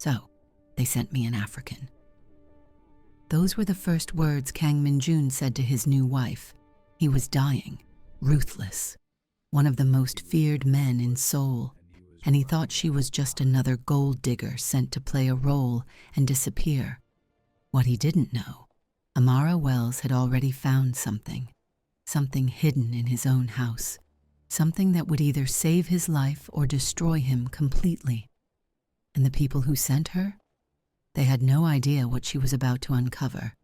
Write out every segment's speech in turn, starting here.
So, they sent me an African. Those were the first words Kang Min-jun said to his new wife. He was dying, ruthless, one of the most feared men in Seoul, and he thought she was just another gold digger sent to play a role and disappear. What he didn't know, Amara Wells had already found something hidden in his own house, something that would either save his life or destroy him completely. And the people who sent her? They had no idea what she was about to uncover,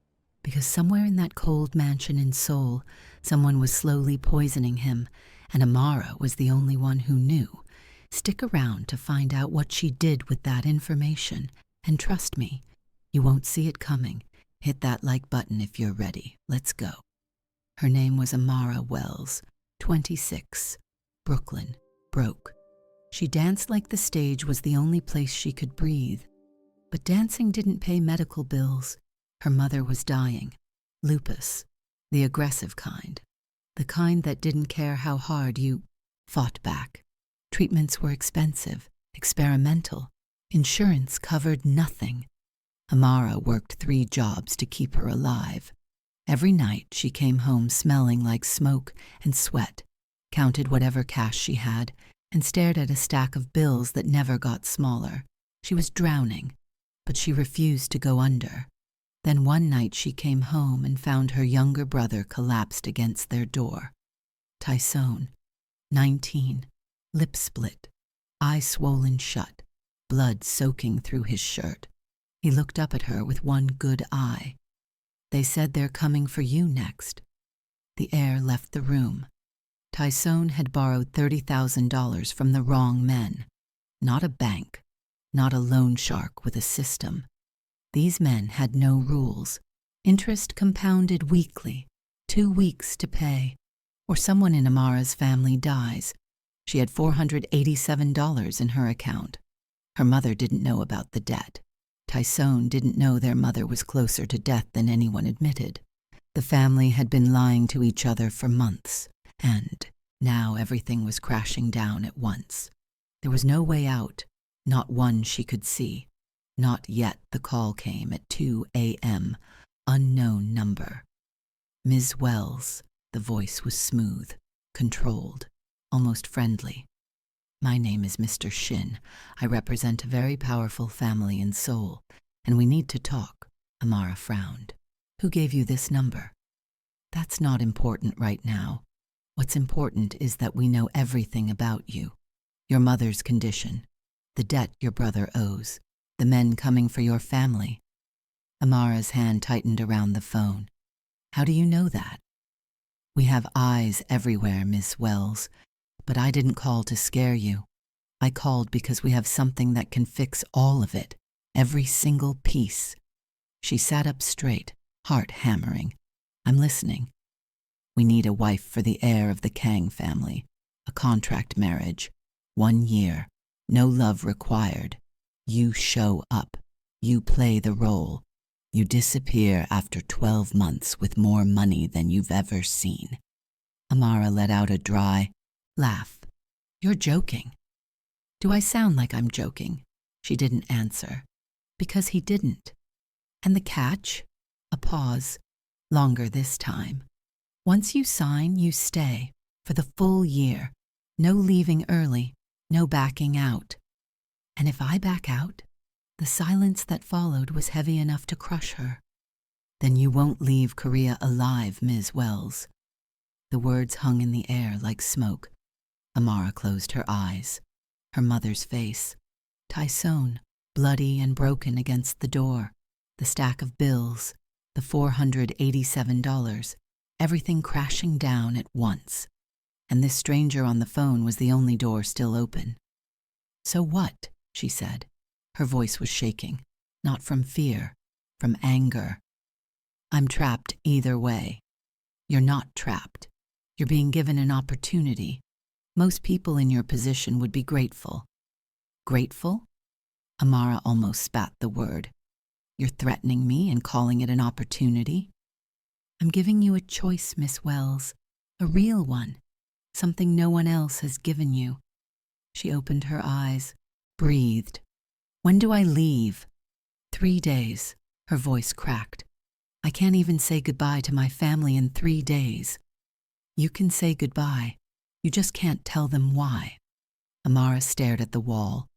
because somewhere in that cold mansion in Seoul, someone was slowly poisoning him, and Amara was the only one who knew. Stick around to find out what she did with that information, and trust me, you won't see it coming. Hit that like button if you're ready. Let's go. Her name was Amara Wells, 26, Brooklyn, broke. She danced like the stage was the only place she could breathe. But dancing didn't pay medical bills. Her mother was dying. Lupus, the aggressive kind. The kind that didn't care how hard you fought back. Treatments were expensive, experimental. Insurance covered nothing. Amara worked 3 jobs to keep her alive. Every night she came home smelling like smoke and sweat, counted whatever cash she had, and stared at a stack of bills that never got smaller. She was drowning, but she refused to go under. Then one night she came home and found her younger brother collapsed against their door. Tyson, 19, lip split, eye swollen shut, blood soaking through his shirt. He looked up at her with one good eye. They said they're coming for you next. The heir left the room. Tyson had borrowed $30,000 from the wrong men. Not a bank, not a loan shark with a system. These men had no rules. Interest compounded weekly, 2 weeks to pay, or someone in Amara's family dies. She had $487 in her account. Her mother didn't know about the debt. Tyson didn't know their mother was closer to death than anyone admitted. The family had been lying to each other for months, and now everything was crashing down at once. There was no way out, not one she could see. Not yet the call came at 2 a.m., unknown number. Ms. Wells, the voice was smooth, controlled, almost friendly. My name is Mr. Shin. I represent a very powerful family in Seoul, and we need to talk. Amara frowned. Who gave you this number? That's not important right now. What's important is that we know everything about you. Your mother's condition, the debt your brother owes, the men coming for your family. Amara's hand tightened around the phone. How do you know that? We have eyes everywhere, Miss Wells. But I didn't call to scare you. I called because we have something that can fix all of it, every single piece. She sat up straight, heart hammering. I'm listening. We need a wife for the heir of the Kang family, a contract marriage, 1 year, no love required. You show up. You play the role. You disappear after 12 months with more money than you've ever seen. Amara let out a dry laugh. You're joking. Do I sound like I'm joking? She didn't answer. Because he didn't. And the catch? A pause. Longer this time. Once you sign, you stay. For the full year. No leaving early. No backing out. And if I back out? The silence that followed was heavy enough to crush her. Then you won't leave Korea alive, Ms. Wells. The words hung in the air like smoke. Amara closed her eyes. Her mother's face. Tyson, bloody and broken against the door. The stack of bills. The $487. Everything crashing down at once. And this stranger on the phone was the only door still open. So what? She said. Her voice was shaking. Not from fear. From anger. I'm trapped either way. You're not trapped. You're being given an opportunity. Most people in your position would be grateful. Grateful? Amara almost spat the word. You're threatening me and calling it an opportunity? I'm giving you a choice, Miss Wells. A real one. Something no one else has given you. She opened her eyes, breathed. When do I leave? 3 days. Her voice cracked. I can't even say goodbye to my family in 3 days. You can say goodbye. You just can't tell them why. Amara stared at the wall.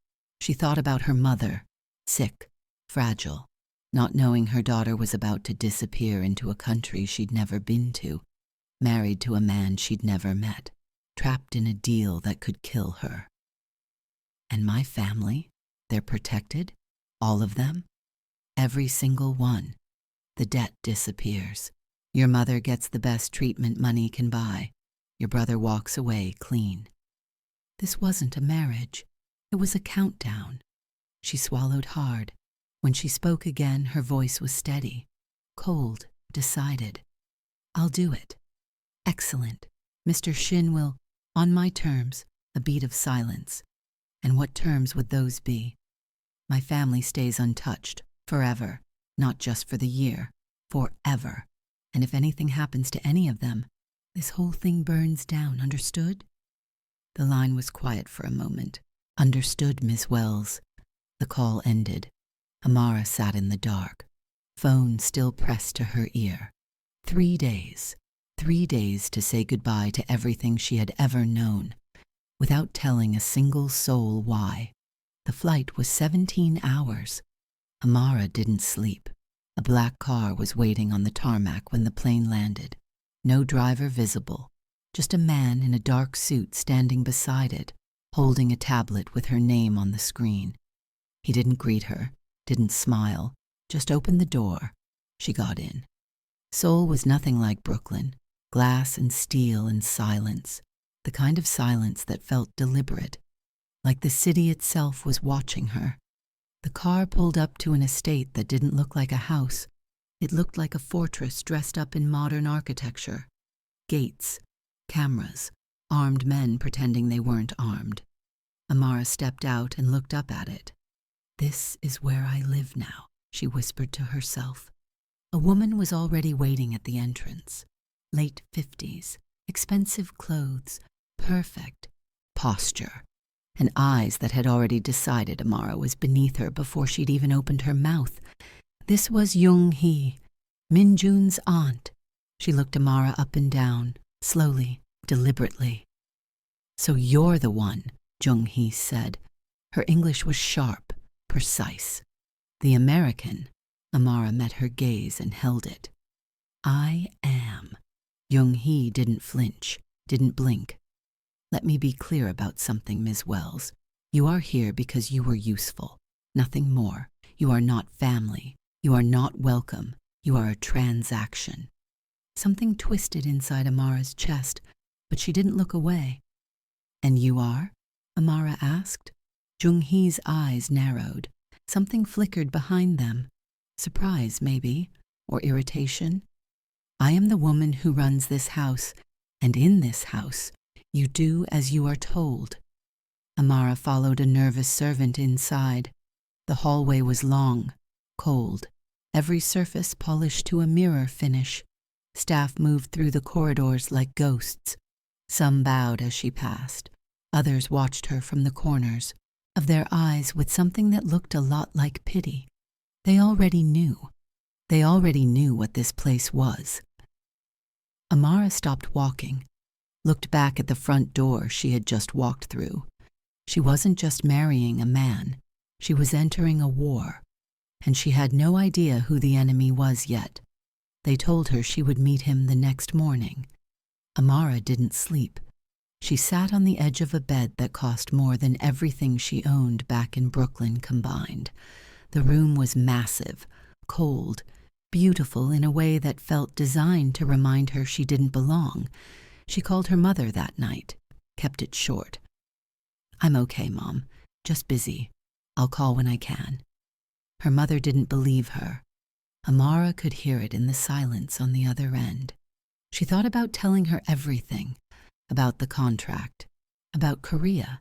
She thought about her mother, sick, fragile, not knowing her daughter was about to disappear into a country she'd never been to, married to a man she'd never met, trapped in a deal that could kill her. And my family? They're protected? All of them? Every single one. The debt disappears. Your mother gets the best treatment money can buy. Your brother walks away clean. This wasn't a marriage. It was a countdown. She swallowed hard. When she spoke again, her voice was steady, cold, decided. I'll do it. Excellent. Mr. Shin will, on my terms, a beat of silence. And what terms would those be? My family stays untouched, forever, not just for the year, forever. And if anything happens to any of them, this whole thing burns down, understood? The line was quiet for a moment. Understood, Miss Wells. The call ended. Amara sat in the dark, phone still pressed to her ear. 3 days. 3 days to say goodbye to everything she had ever known, without telling a single soul why. The flight was 17 hours. Amara didn't sleep. A black car was waiting on the tarmac when the plane landed. No driver visible, just a man in a dark suit standing beside it, holding a tablet with her name on the screen. He didn't greet her, didn't smile, just opened the door. She got in. Seoul was nothing like Brooklyn. Glass and steel and silence, the kind of silence that felt deliberate, like the city itself was watching her. The car pulled up to an estate that didn't look like a house. It looked like a fortress dressed up in modern architecture. Gates, cameras, armed men pretending they weren't armed. Amara stepped out and looked up at it. This is where I live now, she whispered to herself. A woman was already waiting at the entrance. Late 50s, expensive clothes, perfect posture, and eyes that had already decided Amara was beneath her before she'd even opened her mouth. This was Jung-hee, Min-jun's aunt. She looked Amara up and down, slowly, deliberately. So you're the one, Jung-hee said. Her English was sharp, precise. The American. Amara met her gaze and held it. I am. Jung-hee didn't flinch, didn't blink. Let me be clear about something, Ms. Wells. You are here because you were useful. Nothing more. You are not family. You are not welcome. You are a transaction. Something twisted inside Amara's chest, but she didn't look away. And you are? Amara asked. Jung-hee's eyes narrowed. Something flickered behind them. Surprise, maybe, or irritation. I am the woman who runs this house, and in this house, you do as you are told. Amara followed a nervous servant inside. The hallway was long, cold, every surface polished to a mirror finish. Staff moved through the corridors like ghosts. Some bowed as she passed. Others watched her from the corners of their eyes with something that looked a lot like pity. They already knew. They already knew what this place was. Amara stopped walking, looked back at the front door she had just walked through. She wasn't just marrying a man. She was entering a war, and she had no idea who the enemy was yet. They told her she would meet him the next morning. Amara didn't sleep. She sat on the edge of a bed that cost more than everything she owned back in Brooklyn combined. The room was massive, cold, beautiful in a way that felt designed to remind her she didn't belong. She called her mother that night, kept it short. I'm okay, Mom. Just busy. I'll call when I can. Her mother didn't believe her. Amara could hear it in the silence on the other end. She thought about telling her everything, about the contract, about Korea,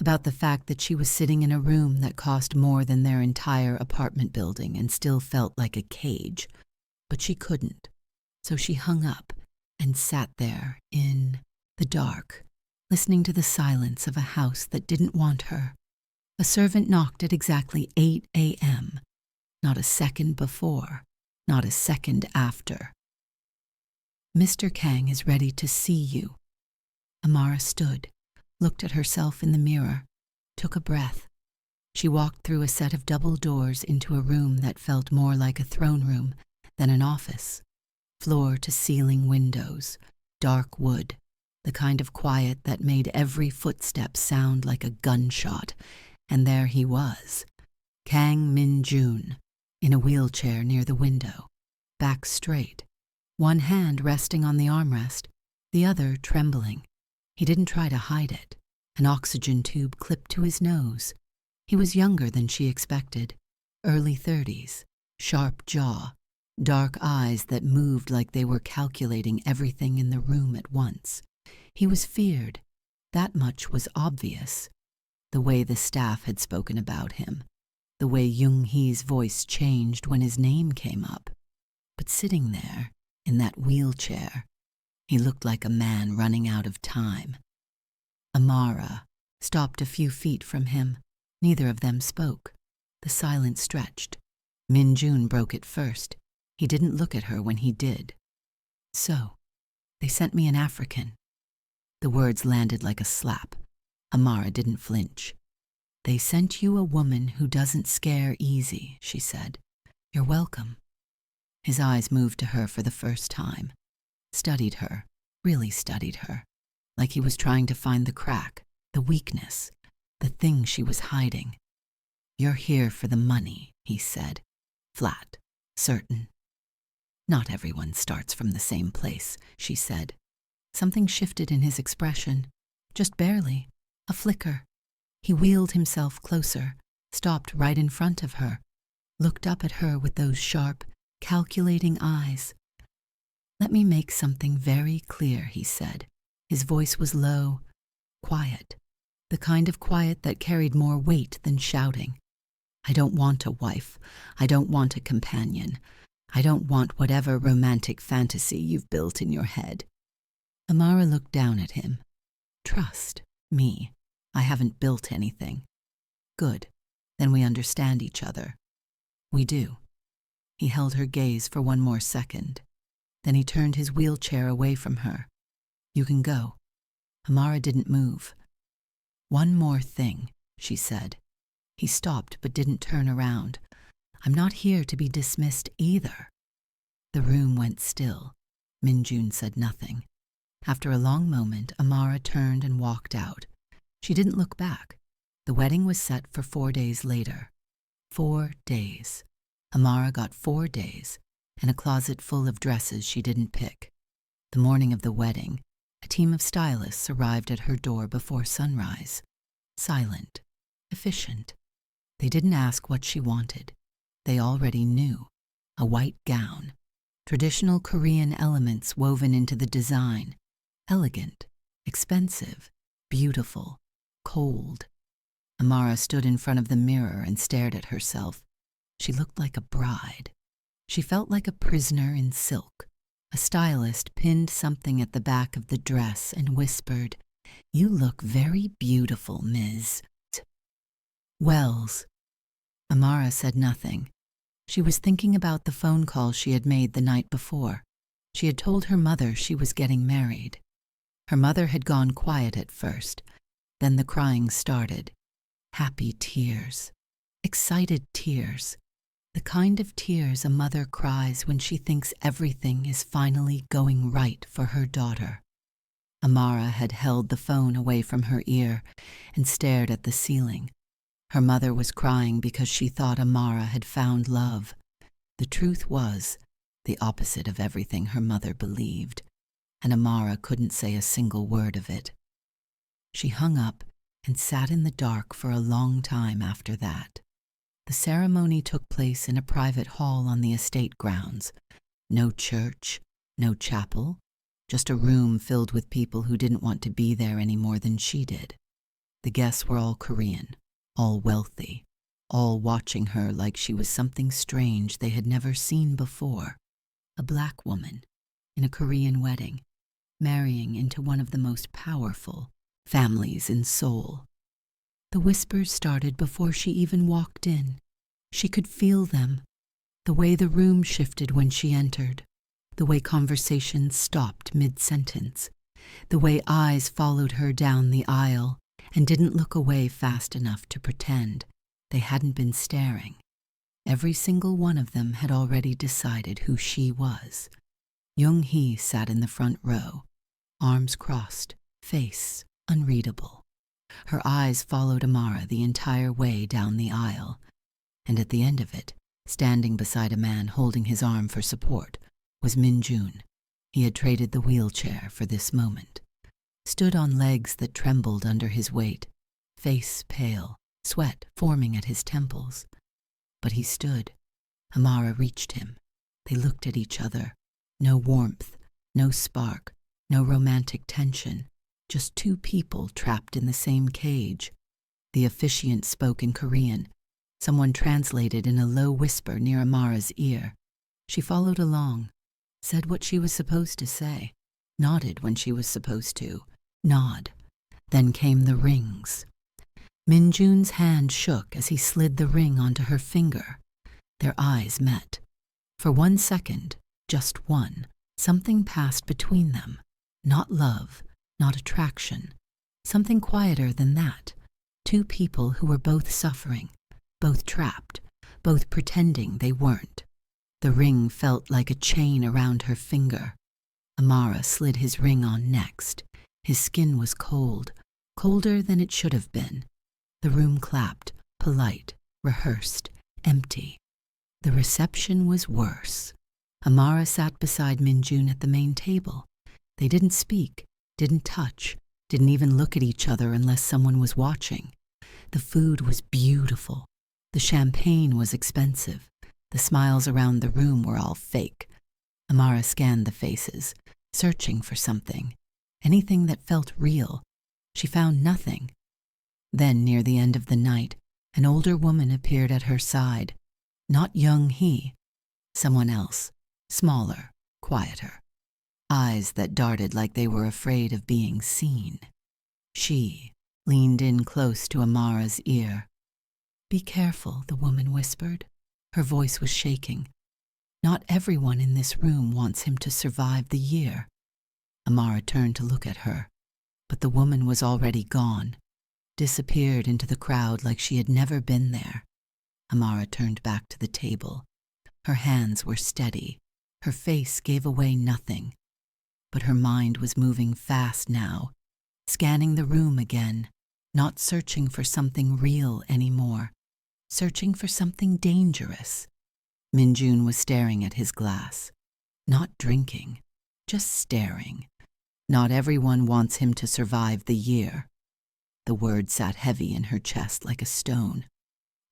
about the fact that she was sitting in a room that cost more than their entire apartment building and still felt like a cage. But she couldn't. So she hung up and sat there in the dark, listening to the silence of a house that didn't want her, A servant knocked at exactly 8 a.m., not a second before, not a second after. "Mr. Kang is ready to see you." Amara stood, looked at herself in the mirror, took a breath. She walked through a set of double doors into a room that felt more like a throne room than an office. Floor-to-ceiling windows, dark wood, the kind of quiet that made every footstep sound like a gunshot. And there he was, Kang Min-jun, in a wheelchair near the window, back straight, one hand resting on the armrest, the other trembling. He didn't try to hide it, an oxygen tube clipped to his nose. He was younger than she expected, early 30s, sharp jaw, dark eyes that moved like they were calculating everything in the room at once. He was feared. That much was obvious. The way the staff had spoken about him, the way Jung-hee's voice changed when his name came up. But sitting there, in that wheelchair, he looked like a man running out of time. Amara stopped a few feet from him. Neither of them spoke. The silence stretched. Min-jun broke it first. He didn't look at her when he did. "So, they sent me an African." The words landed like a slap. Amara didn't flinch. "They sent you a woman who doesn't scare easy," she said. "You're welcome." His eyes moved to her for the first time. Studied her, really studied her, like he was trying to find the crack, the weakness, the thing she was hiding. "You're here for the money," he said, flat, certain. "Not everyone starts from the same place," she said. Something shifted in his expression, just barely, a flicker. He wheeled himself closer, stopped right in front of her, looked up at her with those sharp, calculating eyes. "Let me make something very clear," he said. His voice was low, quiet, the kind of quiet that carried more weight than shouting. "I don't want a wife. I don't want a companion. I don't want whatever romantic fantasy you've built in your head." Amara looked down at him. "Trust me. I haven't built anything." "Good. Then we understand each other." "We do." He held her gaze for one more second. Then he turned his wheelchair away from her. "You can go." Amara didn't move. "One more thing," she said. He stopped but didn't turn around. "I'm not here to be dismissed either." The room went still. Min-jun said nothing. After a long moment, Amara turned and walked out. She didn't look back. The wedding was set for 4 days later. 4 days. Amara got 4 days, and a closet full of dresses she didn't pick. The morning of the wedding, a team of stylists arrived at her door before sunrise. Silent, efficient. They didn't ask what she wanted. They already knew. A white gown. Traditional Korean elements woven into the design. Elegant, expensive, beautiful, cold. Amara stood in front of the mirror and stared at herself. She looked like a bride. She felt like a prisoner in silk. A stylist pinned something at the back of the dress and whispered, "You look very beautiful, Ms. Wells." Amara said nothing. She was thinking about the phone call she had made the night before. She had told her mother she was getting married. Her mother had gone quiet at first. Then the crying started. Happy tears. Excited tears. The kind of tears a mother cries when she thinks everything is finally going right for her daughter. Amara had held the phone away from her ear and stared at the ceiling. Her mother was crying because she thought Amara had found love. The truth was the opposite of everything her mother believed, and Amara couldn't say a single word of it. She hung up and sat in the dark for a long time after that. The ceremony took place in a private hall on the estate grounds. No church, no chapel, just a room filled with people who didn't want to be there any more than she did. The guests were all Korean, all wealthy, all watching her like she was something strange they had never seen before. A black woman, in a Korean wedding, marrying into one of the most powerful families in Seoul. The whispers started before she even walked in. She could feel them, the way the room shifted when she entered, the way conversations stopped mid-sentence, the way eyes followed her down the aisle and didn't look away fast enough to pretend they hadn't been staring. Every single one of them had already decided who she was. Young-hee sat in the front row, arms crossed, face unreadable. Her eyes followed Amara the entire way down the aisle, and at the end of it, standing beside a man holding his arm for support, was Min-jun. He had traded the wheelchair for this moment. Stood on legs that trembled under his weight, face pale, sweat forming at his temples. But he stood. Amara reached him. They looked at each other. No warmth, no spark, no romantic tension. Just two people trapped in the same cage. The officiant spoke in Korean. Someone translated in a low whisper near Amara's ear. She followed along, said what she was supposed to say, nodded when she was supposed to, nod. Then came the rings. Min-jun's hand shook as he slid the ring onto her finger. Their eyes met. For 1 second, just one, something passed between them. Not love, not attraction. Something quieter than that. Two people who were both suffering, both trapped, both pretending they weren't. The ring felt like a chain around her finger. Amara slid his ring on next. His skin was cold, colder than it should have been. The room clapped, polite, rehearsed, empty. The reception was worse. Amara sat beside Min-jun at the main table. They didn't speak, didn't touch, didn't even look at each other unless someone was watching. The food was beautiful. The champagne was expensive. The smiles around the room were all fake. Amara scanned the faces, searching for something, anything that felt real. She found nothing. Then, near the end of the night, an older woman appeared at her side. Not Young-hee, someone else, smaller, quieter. Eyes that darted like they were afraid of being seen. She leaned in close to Amara's ear. "Be careful," the woman whispered. Her voice was shaking. "Not everyone in this room wants him to survive the year." Amara turned to look at her, but the woman was already gone, disappeared into the crowd like she had never been there. Amara turned back to the table. Her hands were steady. Her face gave away nothing. But her mind was moving fast now, scanning the room again, not searching for something real anymore, searching for something dangerous. Min-jun was staring at his glass, not drinking, just staring. Not everyone wants him to survive the year. The word sat heavy in her chest like a stone,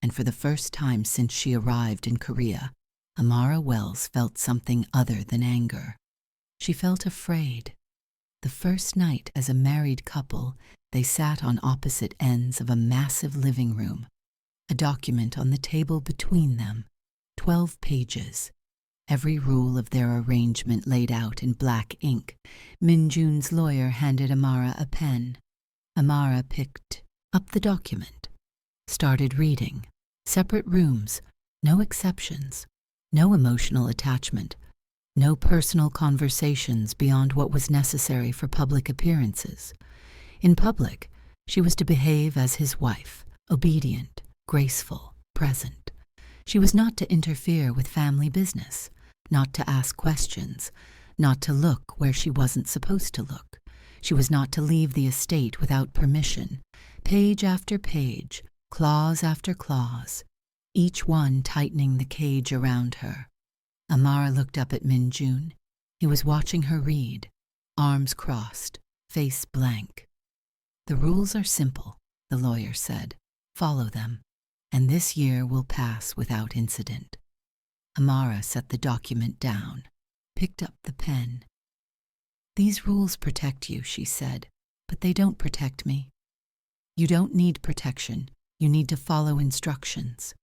and for the first time since she arrived in Korea, Amara Wells felt something other than anger. She felt afraid. The first night as a married couple, they sat on opposite ends of a massive living room. A document on the table between them, 12 pages. Every rule of their arrangement laid out in black ink. Min-jun's lawyer handed Amara a pen. Amara picked up the document, started reading. Separate rooms, no exceptions, no emotional attachment, no personal conversations beyond what was necessary for public appearances. In public, she was to behave as his wife, obedient, graceful, present. She was not to interfere with family business, not to ask questions, not to look where she wasn't supposed to look. She was not to leave the estate without permission. Page after page, clause after clause, each one tightening the cage around her. Amara looked up at Min-jun. He was watching her read, arms crossed, face blank. "The rules are simple," the lawyer said. "Follow them, and this year will pass without incident." Amara set the document down, picked up the pen. "These rules protect you," she said, "but they don't protect me. You don't need protection. You need to follow instructions.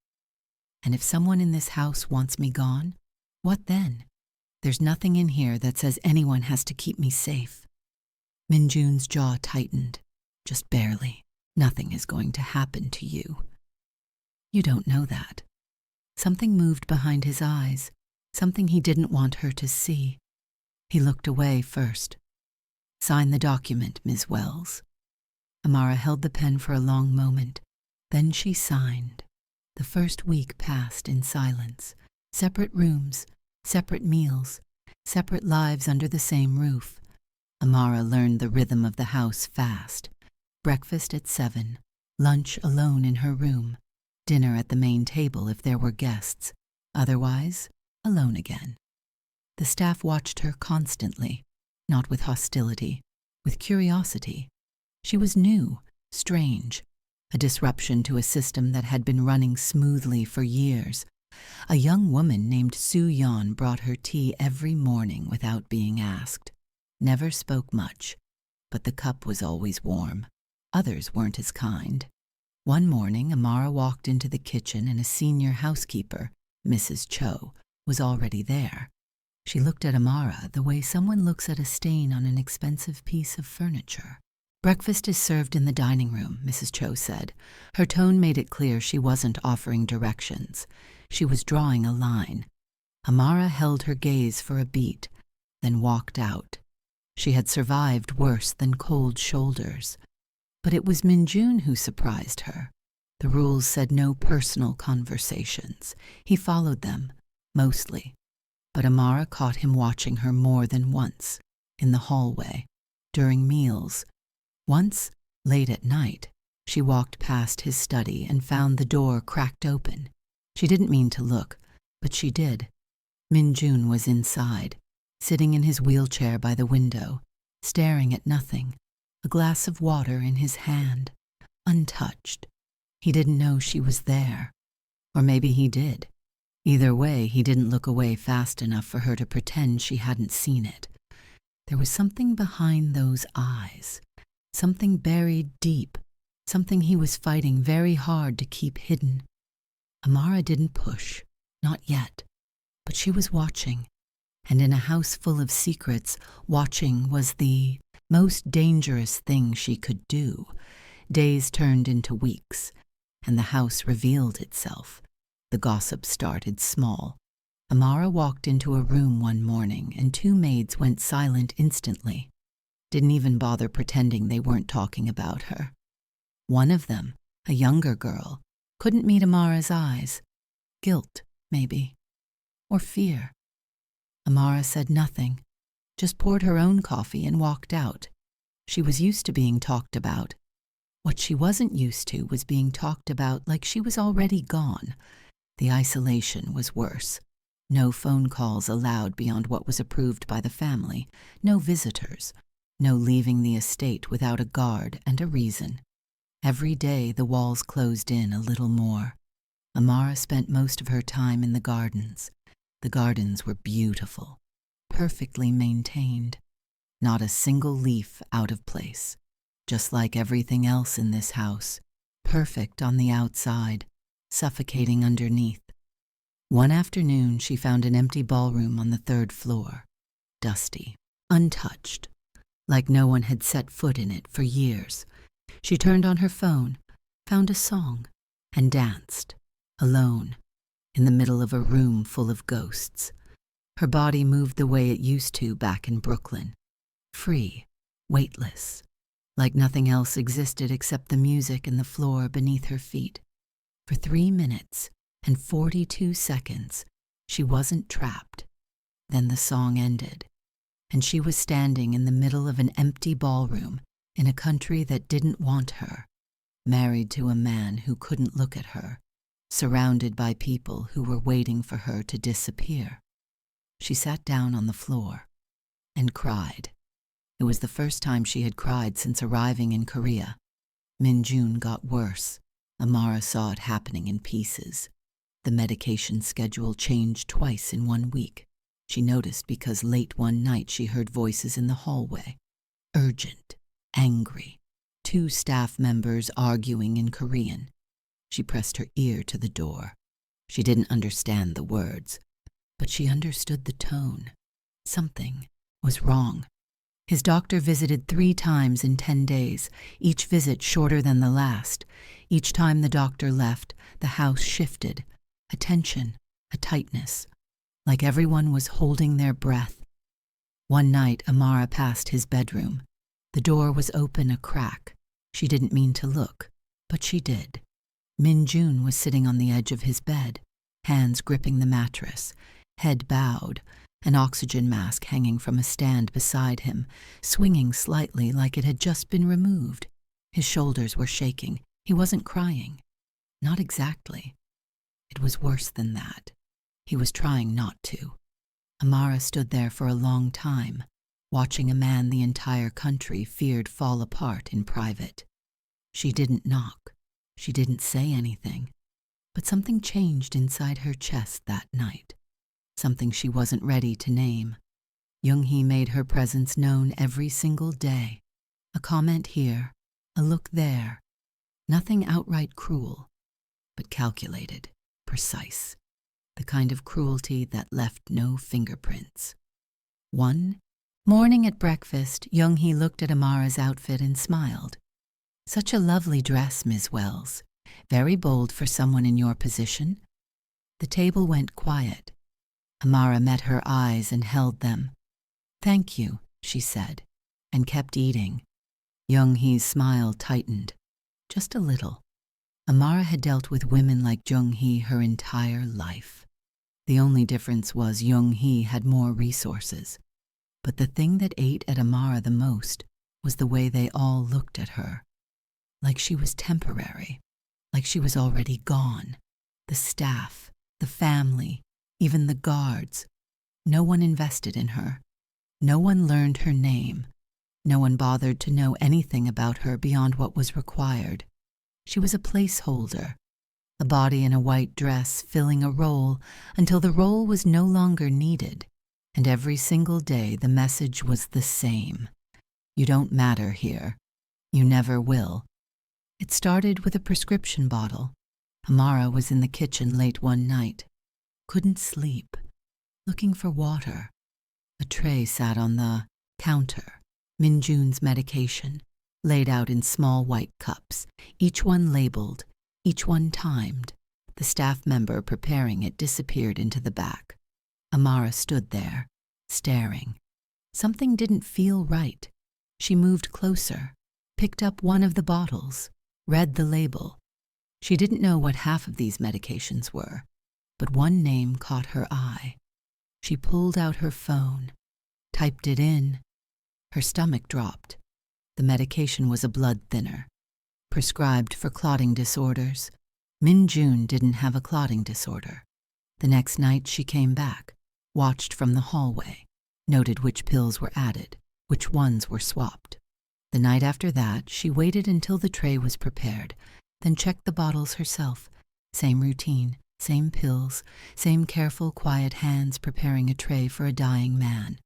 And if someone in this house wants me gone, what then? There's nothing in here that says anyone has to keep me safe." Min-jun's jaw tightened, just barely. Nothing is going to happen to you. You don't know that. Something moved behind his eyes, something he didn't want her to see. He looked away first. Sign the document, Ms. Wells. Amara held the pen for a long moment. Then she signed. The first week passed in silence. Separate rooms, separate meals, separate lives under the same roof. Amara learned the rhythm of the house fast. Breakfast at 7, lunch alone in her room, dinner at the main table if there were guests, otherwise alone again. The staff watched her constantly, not with hostility, with curiosity. She was new, strange, a disruption to a system that had been running smoothly for years. A young woman named Soo Yeon brought her tea every morning without being asked. Never spoke much, but the cup was always warm. Others weren't as kind. One morning, Amara walked into the kitchen and a senior housekeeper, Mrs. Cho, was already there. She looked at Amara the way someone looks at a stain on an expensive piece of furniture. Breakfast is served in the dining room, Mrs. Cho said. Her tone made it clear she wasn't offering directions. She was drawing a line. Amara held her gaze for a beat, then walked out. She had survived worse than cold shoulders. But it was Min-jun who surprised her. The rules said no personal conversations. He followed them, mostly. But Amara caught him watching her more than once, in the hallway, during meals. Once, late at night, she walked past his study and found the door cracked open. She didn't mean to look, but she did. Min-jun was inside, sitting in his wheelchair by the window, staring at nothing, a glass of water in his hand, untouched. He didn't know she was there. Or maybe he did. Either way, he didn't look away fast enough for her to pretend she hadn't seen it. There was something behind those eyes, something buried deep, something he was fighting very hard to keep hidden. Amara didn't push, not yet, but she was watching. And in a house full of secrets, watching was the most dangerous thing she could do. Days turned into weeks, and the house revealed itself. The gossip started small. Amara walked into a room one morning, and 2 maids went silent instantly. Didn't even bother pretending they weren't talking about her. One of them, a younger girl, couldn't meet Amara's eyes. Guilt, maybe. Or fear. Amara said nothing, just poured her own coffee and walked out. She was used to being talked about. What she wasn't used to was being talked about like she was already gone. The isolation was worse. No phone calls allowed beyond what was approved by the family. No visitors. No leaving the estate without a guard and a reason. Every day the walls closed in a little more. Amara spent most of her time in the gardens. The gardens were beautiful, perfectly maintained. Not a single leaf out of place. Just like everything else in this house, perfect on the outside, suffocating underneath. One afternoon, she found an empty ballroom on the 3rd floor, dusty, untouched, like no one had set foot in it for years. She turned on her phone, found a song, and danced, alone, in the middle of a room full of ghosts. Her body moved the way it used to back in Brooklyn, free, weightless, like nothing else existed except the music and the floor beneath her feet. For 3 minutes and 42 seconds, she wasn't trapped. Then the song ended, and she was standing in the middle of an empty ballroom in a country that didn't want her, married to a man who couldn't look at her, surrounded by people who were waiting for her to disappear. She sat down on the floor and cried. It was the first time she had cried since arriving in Korea. Min-jun got worse. Amara saw it happening in pieces. The medication schedule changed twice in 1 week. She noticed because late one night she heard voices in the hallway. Urgent, angry. 2 staff members arguing in Korean. She pressed her ear to the door. She didn't understand the words, but she understood the tone. Something was wrong. His doctor visited 3 times in 10 days, each visit shorter than the last. Each time the doctor left, the house shifted, a tension, a tightness, like everyone was holding their breath. One night, Amara passed his bedroom. The door was open a crack. She didn't mean to look, but she did. Min Jun was sitting on the edge of his bed, hands gripping the mattress, head bowed, an oxygen mask hanging from a stand beside him, swinging slightly like it had just been removed. His shoulders were shaking. He wasn't crying. Not exactly. It was worse than that. He was trying not to. Amara stood there for a long time, watching a man the entire country feared fall apart in private. She didn't knock. She didn't say anything. But something changed inside her chest that night. Something she wasn't ready to name. Young-hee made her presence known every single day. A comment here, a look there. Nothing outright cruel, but calculated, precise. The kind of cruelty that left no fingerprints. One morning at breakfast, Young-hee looked at Amara's outfit and smiled. "Such a lovely dress, Ms. Wells. Very bold for someone in your position." The table went quiet. Amara met her eyes and held them. "Thank you," she said, and kept eating. Young-hee's smile tightened, just a little. Amara had dealt with women like Young-hee her entire life. The only difference was Young-hee had more resources. But the thing that ate at Amara the most was the way they all looked at her. Like she was temporary, like she was already gone. The staff, the family, even the guards. No one invested in her. No one learned her name. No one bothered to know anything about her beyond what was required. She was a placeholder, a body in a white dress filling a role until the role was no longer needed. And every single day the message was the same. You don't matter here. You never will. It started with a prescription bottle. Amara was in the kitchen late one night. Couldn't sleep. Looking for water. A tray sat on the counter. Min Jun's medication, laid out in small white cups, each one labeled, each one timed. The staff member preparing it disappeared into the back. Amara stood there, staring. Something didn't feel right. She moved closer, picked up one of the bottles, read the label. She didn't know what half of these medications were, but one name caught her eye. She pulled out her phone, typed it in. Her stomach dropped. The medication was a blood thinner, prescribed for clotting disorders. Min Jun didn't have a clotting disorder. The next night she came back, watched from the hallway, noted which pills were added, which ones were swapped. The night after that, she waited until the tray was prepared, then checked the bottles herself. Same routine, same pills, same careful, quiet hands preparing a tray for a dying man.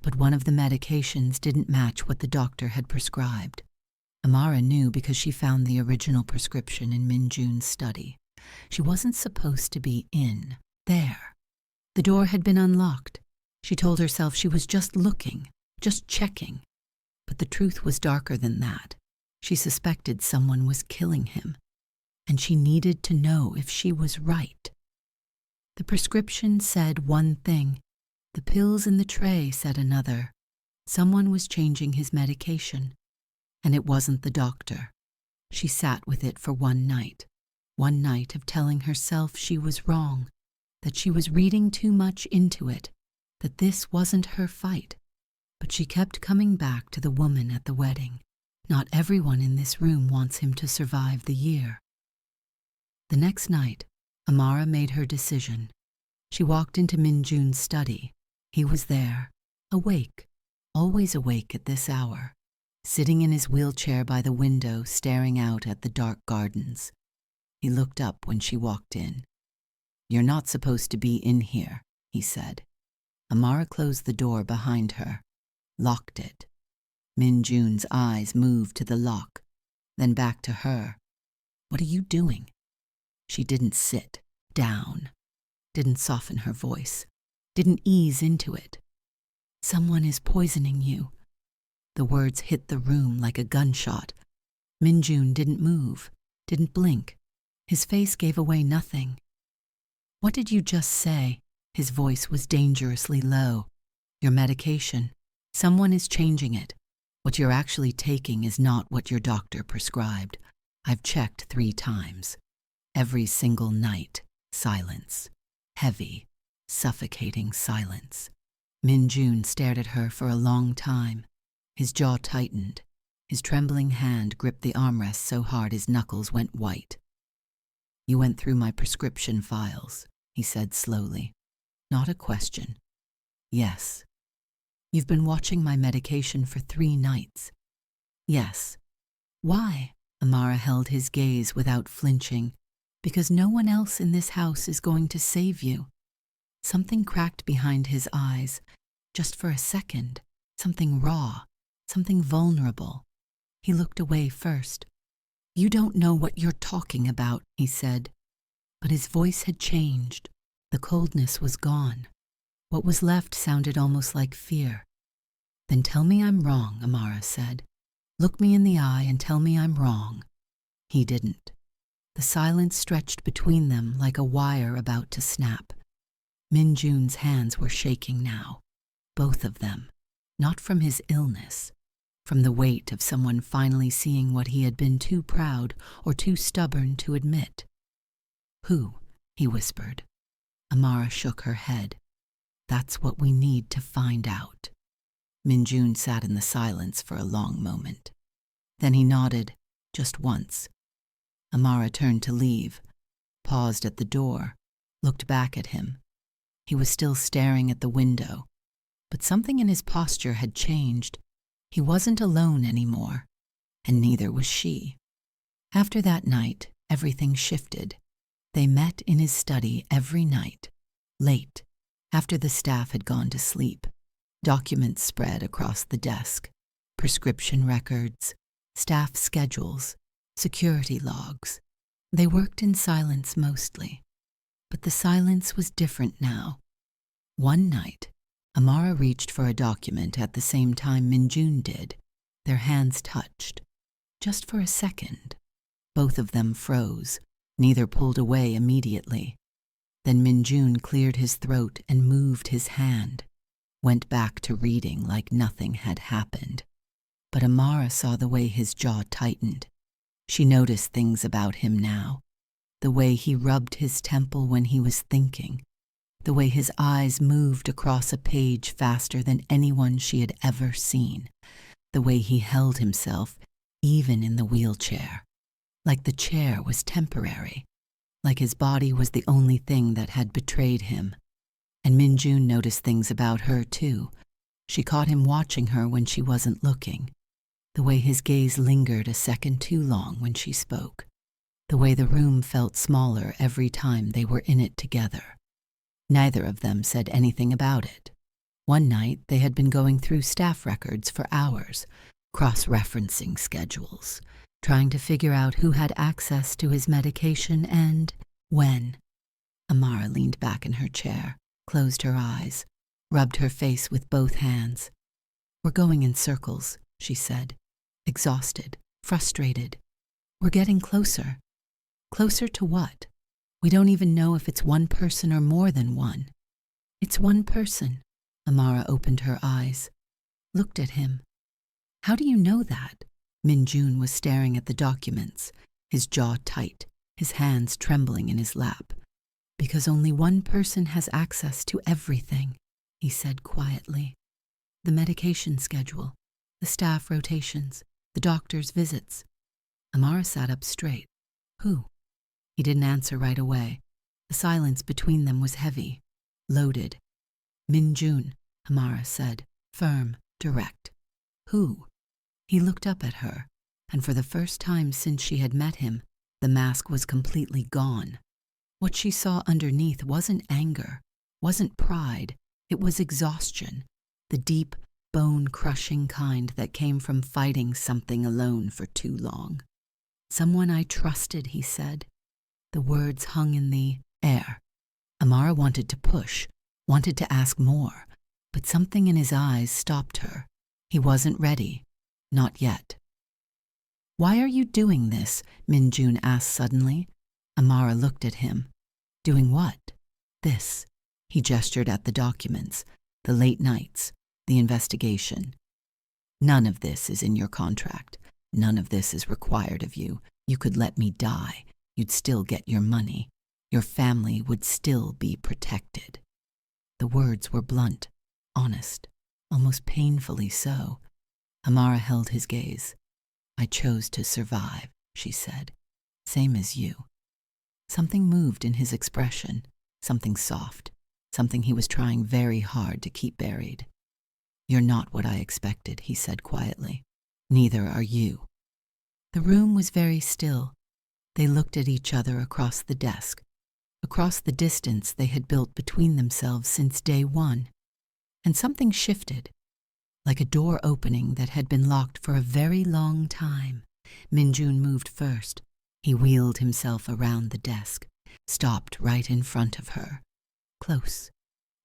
But one of the medications didn't match what the doctor had prescribed. Amara knew because she found the original prescription in Min Jun's study. She wasn't supposed to be in there. The door had been unlocked. She told herself she was just looking, just checking. But the truth was darker than that. She suspected someone was killing him, and she needed to know if she was right. The prescription said one thing. The pills in the tray said another. Someone was changing his medication, and it wasn't the doctor. She sat with it for one night of telling herself she was wrong, that she was reading too much into it, that this wasn't her fight. But she kept coming back to the woman at the wedding. Not everyone in this room wants him to survive the year. The next night, Amara made her decision. She walked into Min Jun's study. He was there, awake, always awake at this hour, sitting in his wheelchair by the window staring out at the dark gardens. He looked up when she walked in. "You're not supposed to be in here," he said. Amara closed the door behind her, locked it. Min Jun's eyes moved to the lock, then back to her. "What are you doing?" She didn't sit down, didn't soften her voice, didn't ease into it. "Someone is poisoning you. The words hit the room like a gunshot. Minjun didn't move, didn't blink. His face gave away nothing. "What did you just say?" His voice was dangerously low. "Your medication. Someone is changing it. What you're actually taking is not what your doctor prescribed. I've checked 3 times. Every single night, silence. Heavy, suffocating silence." Minjun stared at her for a long time. His jaw tightened. His trembling hand gripped the armrest so hard his knuckles went white. "You went through my prescription files," he said slowly. Not a question. "Yes." "You've been watching my medication for 3 nights." "Yes." "Why?" Amara held his gaze without flinching. "Because no one else in this house is going to save you." Something cracked behind his eyes, just for a second, something raw, something vulnerable. He looked away first. "You don't know what you're talking about," he said. But his voice had changed. The coldness was gone. What was left sounded almost like fear. "Then tell me I'm wrong," Amara said. "Look me in the eye and tell me I'm wrong." He didn't. The silence stretched between them like a wire about to snap. Minjun's hands were shaking now, both of them, not from his illness, from the weight of someone finally seeing what he had been too proud or too stubborn to admit. "Who?" he whispered. Amara shook her head. "That's what we need to find out." Minjun sat in the silence for a long moment. Then he nodded, just once. Amara turned to leave, paused at the door, looked back at him. He was still staring at the window, but something in his posture had changed. He wasn't alone anymore, and neither was she. After that night, everything shifted. They met in his study every night, late, after the staff had gone to sleep. Documents spread across the desk, prescription records, staff schedules, security logs. They worked in silence mostly, but the silence was different now. One night, Amara reached for a document at the same time Minjun did. Their hands touched. Just for a second. Both of them froze. Neither pulled away immediately. Then Minjun cleared his throat and moved his hand, went back to reading like nothing had happened. But Amara saw the way his jaw tightened. She noticed things about him now. The way he rubbed his temple when he was thinking. The way his eyes moved across a page faster than anyone she had ever seen. The way he held himself, even in the wheelchair. Like the chair was temporary. Like his body was the only thing that had betrayed him. And Minjun noticed things about her, too. She caught him watching her when she wasn't looking. The way his gaze lingered a second too long when she spoke. The way the room felt smaller every time they were in it together. Neither of them said anything about it. One night, they had been going through staff records for hours, cross-referencing schedules, trying to figure out who had access to his medication and when. Amara leaned back in her chair, closed her eyes, rubbed her face with both hands. "We're going in circles," she said, exhausted, frustrated. "We're getting closer." "Closer to what? We don't even know if it's one person or more than one." "It's one person." Amara opened her eyes, looked at him. "How do you know that?" Minjun was staring at the documents, his jaw tight, his hands trembling in his lap. "Because only one person has access to everything," he said quietly. "The medication schedule, the staff rotations, the doctor's visits." Amara sat up straight. "Who?" He didn't answer right away. The silence between them was heavy, loaded. "Minjun," Amara said, firm, direct. "Who?" He looked up at her, and for the first time since she had met him, the mask was completely gone. What she saw underneath wasn't anger, wasn't pride, it was exhaustion, the deep, bone-crushing kind that came from fighting something alone for too long. "Someone I trusted," he said. The words hung in the air. Amara wanted to push, wanted to ask more, but something in his eyes stopped her. He wasn't ready. Not yet. "Why are you doing this?" Min-jun asked suddenly. Amara looked at him. "Doing what?" "This." He gestured at the documents, the late nights, the investigation. "None of this is in your contract. None of this is required of you. You could let me die. You'd still get your money. Your family would still be protected." The words were blunt, honest, almost painfully so. Amara held his gaze. "I chose to survive," she said. "Same as you." Something moved in his expression, something soft, something he was trying very hard to keep buried. "You're not what I expected," he said quietly. "Neither are you." The room was very still. They looked at each other across the desk, across the distance they had built between themselves since day one. And something shifted, like a door opening that had been locked for a very long time. Min-jun moved first. He wheeled himself around the desk, stopped right in front of her. Close,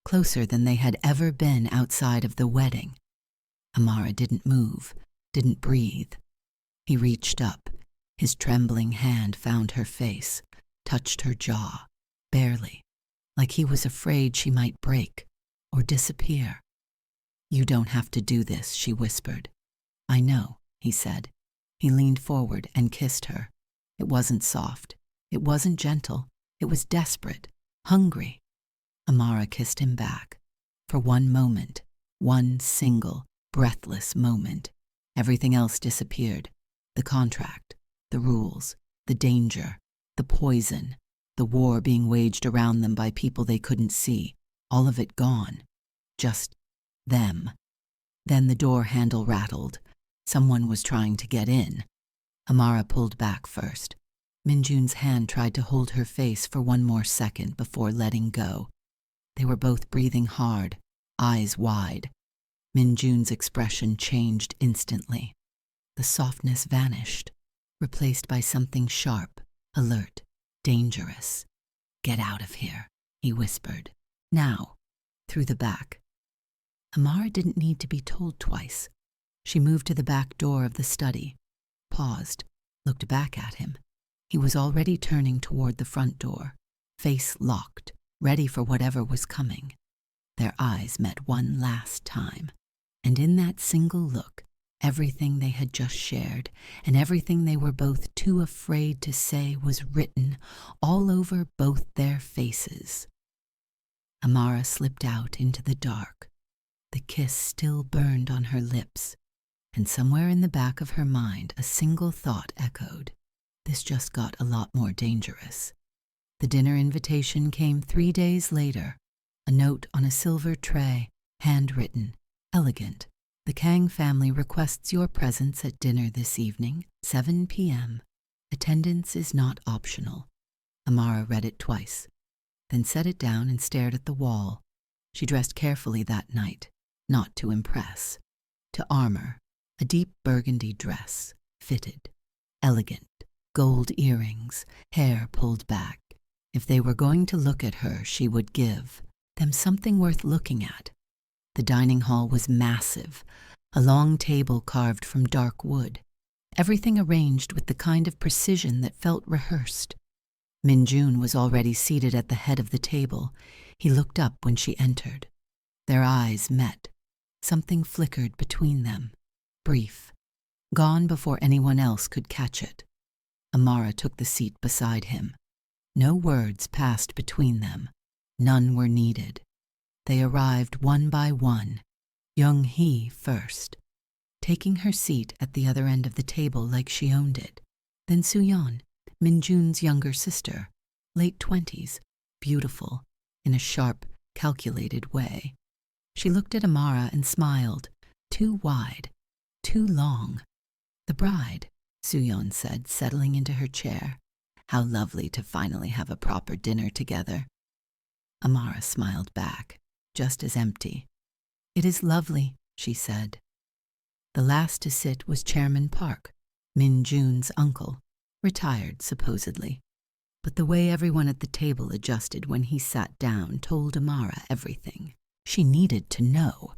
closer than they had ever been outside of the wedding. Amara didn't move, didn't breathe. He reached up. His trembling hand found her face, touched her jaw, barely, like he was afraid she might break or disappear. "You don't have to do this," she whispered. "I know," he said. He leaned forward and kissed her. It wasn't soft. It wasn't gentle. It was desperate, hungry. Amara kissed him back. For one moment, one single, breathless moment. Everything else disappeared. The contract, the rules, the danger, the poison, the war being waged around them by people they couldn't see. All of it gone. Just them. Then the door handle rattled. Someone was trying to get in. Amara pulled back first. Min-jun's hand tried to hold her face for one more second before letting go. They were both breathing hard, eyes wide. Min-jun's expression changed instantly. The softness vanished, replaced by something sharp, alert, dangerous. "Get out of here," he whispered. "Now," through the back. Amara didn't need to be told twice. She moved to the back door of the study, paused, looked back at him. He was already turning toward the front door, face locked, ready for whatever was coming. Their eyes met one last time, and in that single look, everything they had just shared and everything they were both too afraid to say was written all over both their faces. Amara slipped out into the dark. The kiss still burned on her lips, and somewhere in the back of her mind a single thought echoed. This just got a lot more dangerous. The dinner invitation came 3 days later, a note on a silver tray, handwritten, elegant. "The Kang family requests your presence at dinner this evening, 7 p.m. Attendance is not optional." Amara read it twice, then set it down and stared at the wall. She dressed carefully that night, not to impress. To armor, a deep burgundy dress, fitted, elegant, gold earrings, hair pulled back. If they were going to look at her, she would give them something worth looking at. The dining hall was massive, a long table carved from dark wood, everything arranged with the kind of precision that felt rehearsed. Min-jun was already seated at the head of the table. He looked up when she entered. Their eyes met. Something flickered between them, brief, gone before anyone else could catch it. Amara took the seat beside him. No words passed between them. None were needed. They arrived one by one, Young-hee first, taking her seat at the other end of the table like she owned it. Then Soo-yeon, Min-jun's younger sister, late 20s, beautiful, in a sharp, calculated way. She looked at Amara and smiled, too wide, too long. "The bride," Soo-yeon said, settling into her chair. "How lovely to finally have a proper dinner together." Amara smiled back, just as empty. "It is lovely," she said. The last to sit was Chairman Park, Min-jun's uncle, retired supposedly. But the way everyone at the table adjusted when he sat down told Amara everything. She needed to know.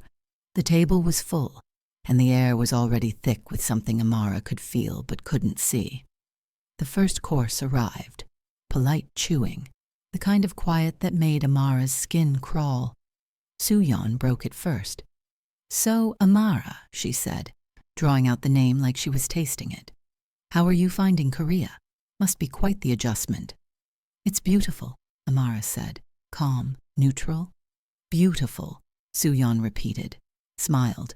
The table was full. and the air was already thick with something Amara could feel but couldn't see. The first course arrived, polite chewing, the kind of quiet that made Amara's skin crawl. Suyeon broke it first. "So, Amara," she said, drawing out the name like she was tasting it. "How are you finding Korea? Must be quite the adjustment." "It's beautiful," Amara said, calm, neutral. "Beautiful," Suyeon repeated, smiled.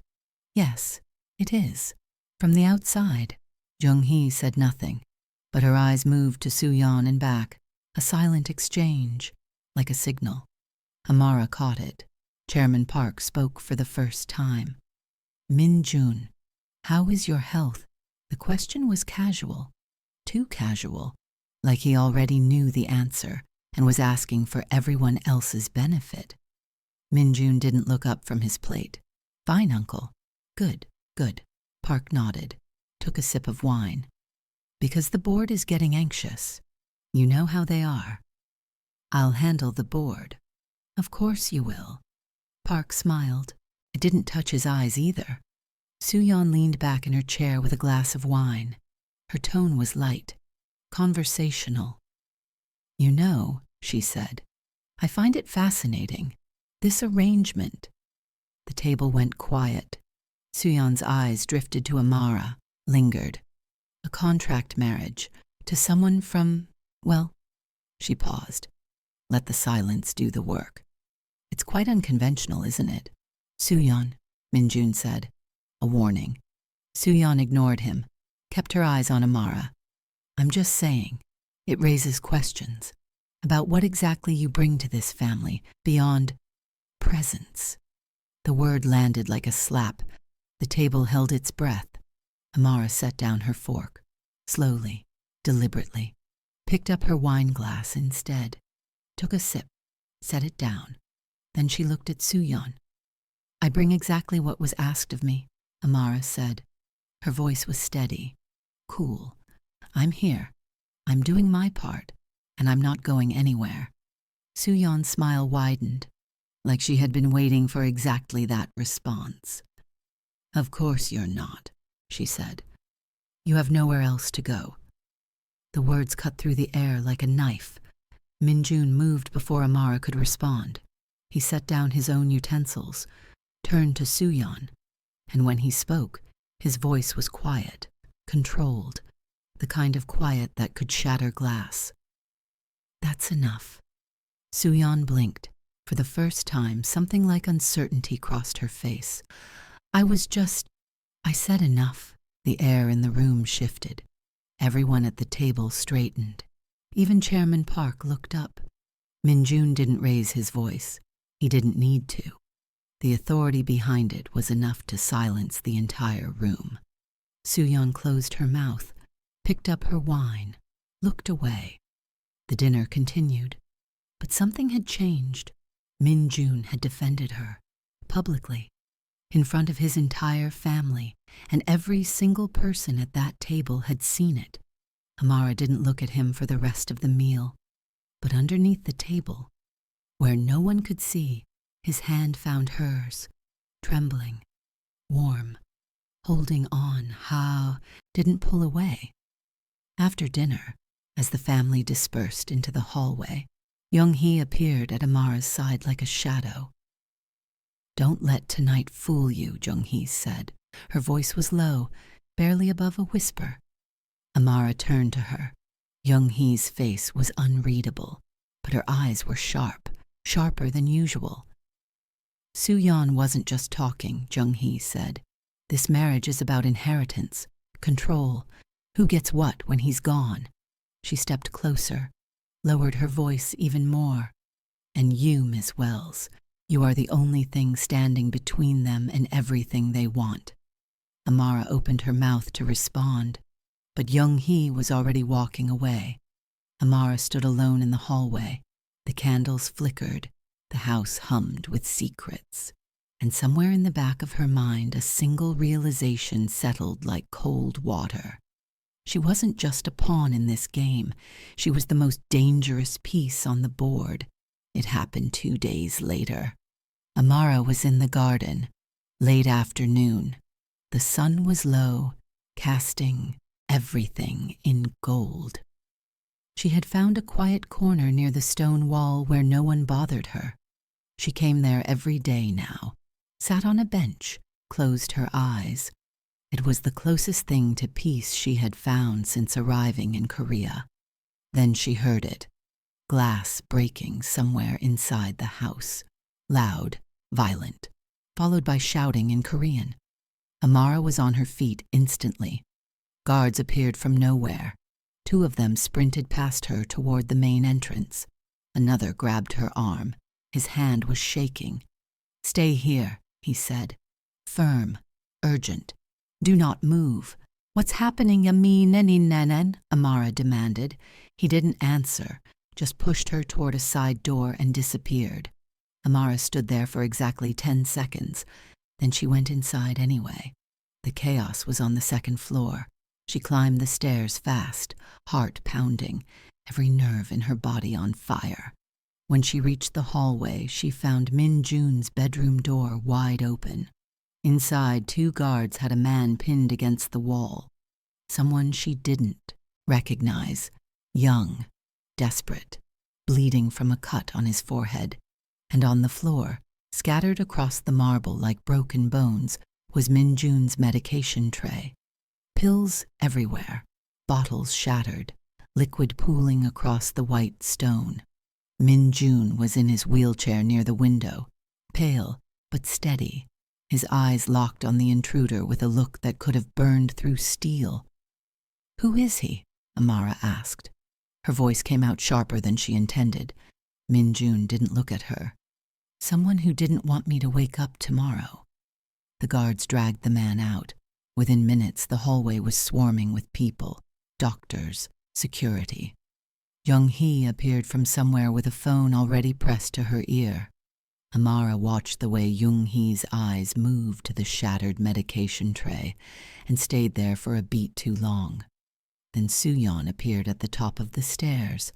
"Yes, it is. From the outside." Jung-hee said nothing, but her eyes moved to Suyeon and back, a silent exchange, like a signal. Amara caught it. Chairman Park spoke for the first time. "Min-jun, how is your health?" The question was casual, too casual, like he already knew the answer and was asking for everyone else's benefit. Min-jun didn't look up from his plate. "Fine, uncle. Good, good." Park nodded, took a sip of wine. "Because the board is getting anxious. You know how they are." "I'll handle the board." "Of course you will." Park smiled. It didn't touch his eyes either. Suyeon leaned back in her chair with a glass of wine. Her tone was light, conversational. "You know," she said, "I find it fascinating, this arrangement." The table went quiet. Suyeon's eyes drifted to Amara, lingered. "A contract marriage, to someone from, well," she paused. "Let the silence do the work. It's quite unconventional, isn't it?" "Suyeon," Min-jun said, a warning. Suyeon ignored him, kept her eyes on Amara. "I'm just saying, it raises questions about what exactly you bring to this family beyond presence." The word landed like a slap. The table held its breath. Amara set down her fork, slowly, deliberately, picked up her wine glass instead, took a sip, set it down. Then she looked at Suyeon. "I bring exactly what was asked of me," Amara said. Her voice was steady, cool. "I'm here. I'm doing my part, and I'm not going anywhere." Suyeon's smile widened, like she had been waiting for exactly that response. "Of course you're not," she said. "You have nowhere else to go." The words cut through the air like a knife. Min-jun moved before Amara could respond. He set down his own utensils, turned to Suyeon, and when he spoke, his voice was quiet, controlled, the kind of quiet that could shatter glass. "That's enough." Suyeon blinked. For the first time, something like uncertainty crossed her face. I said enough." The air in the room shifted. Everyone at the table straightened. Even Chairman Park looked up. Min-jun didn't raise his voice. He didn't need to. The authority behind it was enough to silence the entire room. Suyeon closed her mouth, picked up her wine, looked away. The dinner continued. But something had changed. Min-jun had defended her, publicly, in front of his entire family, and every single person at that table had seen it. Amara didn't look at him for the rest of the meal, but underneath the table, where no one could see, his hand found hers, trembling, warm, holding on, didn't pull away. After dinner, as the family dispersed into the hallway, Jung-hee appeared at Amara's side like a shadow. "Don't let tonight fool you," Jung-hee said. Her voice was low, barely above a whisper. Amara turned to her. Jung-hee's face was unreadable, but her eyes were sharp, sharper than usual. "Suyeon wasn't just talking," Jung-hee said. "This marriage is about inheritance, control, who gets what when he's gone." She stepped closer, lowered her voice even more. "And you, Miss Wells, you are the only thing standing between them and everything they want." Amara opened her mouth to respond, but Jung-hee was already walking away. Amara stood alone in the hallway. The candles flickered, the house hummed with secrets, and somewhere in the back of her mind a single realization settled like cold water. She wasn't just a pawn in this game. She was the most dangerous piece on the board. It happened 2 days later. Amara was in the garden, late afternoon. The sun was low, casting everything in gold. She had found a quiet corner near the stone wall where no one bothered her. She came there every day now, sat on a bench, closed her eyes. It was the closest thing to peace she had found since arriving in Korea. Then she heard it, glass breaking somewhere inside the house, loud, violent, followed by shouting in Korean. Amara was on her feet instantly. Guards appeared from nowhere. 2 of them sprinted past her toward the main entrance. Another grabbed her arm. His hand was shaking. "Stay here," he said. Firm, urgent. "Do not move." "What's happening, Yami Neni Nanen?" Amara demanded. He didn't answer, just pushed her toward a side door and disappeared. Amara stood there for exactly 10 seconds. Then she went inside anyway. The chaos was on the 2nd floor. She climbed the stairs fast, heart pounding, every nerve in her body on fire. When she reached the hallway, she found Min Jun's bedroom door wide open. Inside, 2 guards had a man pinned against the wall. Someone she didn't recognize. Young, desperate, bleeding from a cut on his forehead. And on the floor, scattered across the marble like broken bones, was Min Jun's medication tray. Pills everywhere, bottles shattered, liquid pooling across the white stone. Min Jun was in his wheelchair near the window, pale but steady, his eyes locked on the intruder with a look that could have burned through steel. "Who is he?" Amara asked. Her voice came out sharper than she intended. Min Jun didn't look at her. "Someone who didn't want me to wake up tomorrow." The guards dragged the man out. Within minutes, the hallway was swarming with people, doctors, security. Young Hee appeared from somewhere with a phone already pressed to her ear. Amara watched the way Young Hee's eyes moved to the shattered medication tray and stayed there for a beat too long. Then Soo-yeon appeared at the top of the stairs,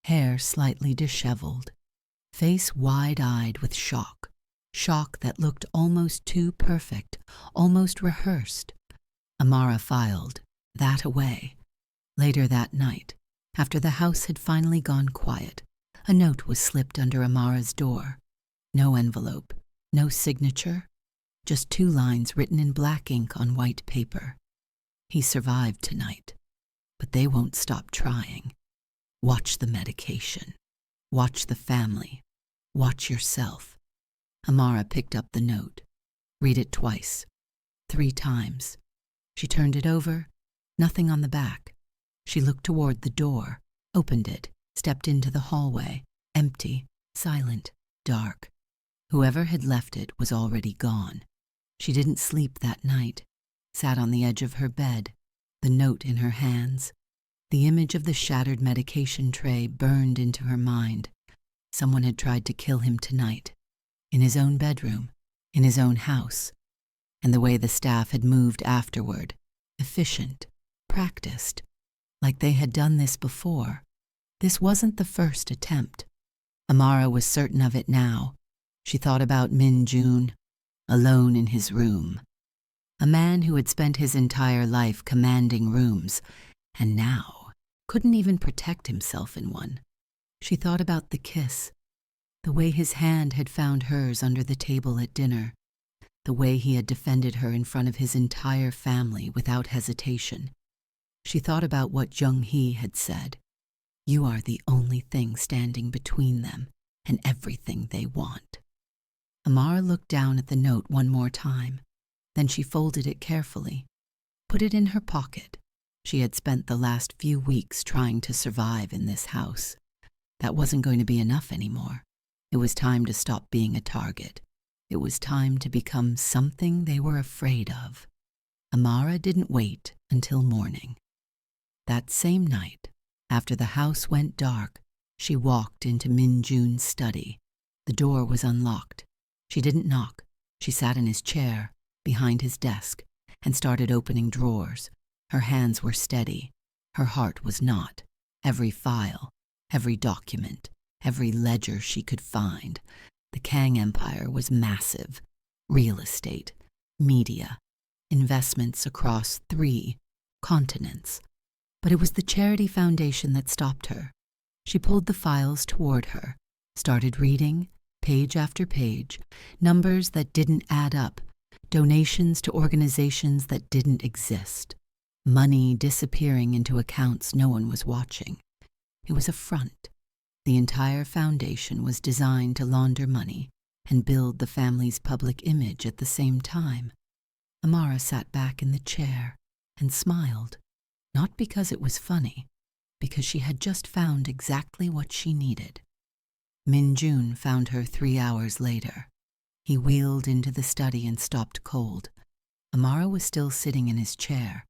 hair slightly disheveled, face wide-eyed with shock, shock that looked almost too perfect, almost rehearsed. Amara filed that away. Later that night, after the house had finally gone quiet, a note was slipped under Amara's door. No envelope, no signature, just 2 lines written in black ink on white paper. "He survived tonight, but they won't stop trying. Watch the medication. Watch the family. Watch yourself." Amara picked up the note. Read it twice, 3 times. She turned it over, nothing on the back. She looked toward the door, opened it, stepped into the hallway, empty, silent, dark. Whoever had left it was already gone. She didn't sleep that night, sat on the edge of her bed, the note in her hands. The image of the shattered medication tray burned into her mind. Someone had tried to kill him tonight, in his own bedroom, in his own house. And the way the staff had moved afterward, efficient, practiced, like they had done this before. This wasn't the first attempt. Amara was certain of it now. She thought about Min Jun, alone in his room. A man who had spent his entire life commanding rooms, and now couldn't even protect himself in one. She thought about the kiss, the way his hand had found hers under the table at dinner, the way he had defended her in front of his entire family without hesitation. She thought about what Young Hee had said. "You are the only thing standing between them and everything they want." Amara looked down at the note one more time. Then she folded it carefully, put it in her pocket. She had spent the last few weeks trying to survive in this house. That wasn't going to be enough anymore. It was time to stop being a target. It was time to become something they were afraid of. Amara didn't wait until morning. That same night, after the house went dark, she walked into Min Jun's study. The door was unlocked. She didn't knock. She sat in his chair, behind his desk, and started opening drawers. Her hands were steady. Her heart was not. Every file, every document, every ledger she could find. The Kang Empire was massive. Real estate, media, investments across 3 continents. But it was the charity foundation that stopped her. She pulled the files toward her, started reading, page after page, numbers that didn't add up, donations to organizations that didn't exist, money disappearing into accounts no one was watching. It was a front. The entire foundation was designed to launder money and build the family's public image at the same time. Amara sat back in the chair and smiled, not because it was funny, because she had just found exactly what she needed. Min-jun found her 3 hours later. He wheeled into the study and stopped cold. Amara was still sitting in his chair,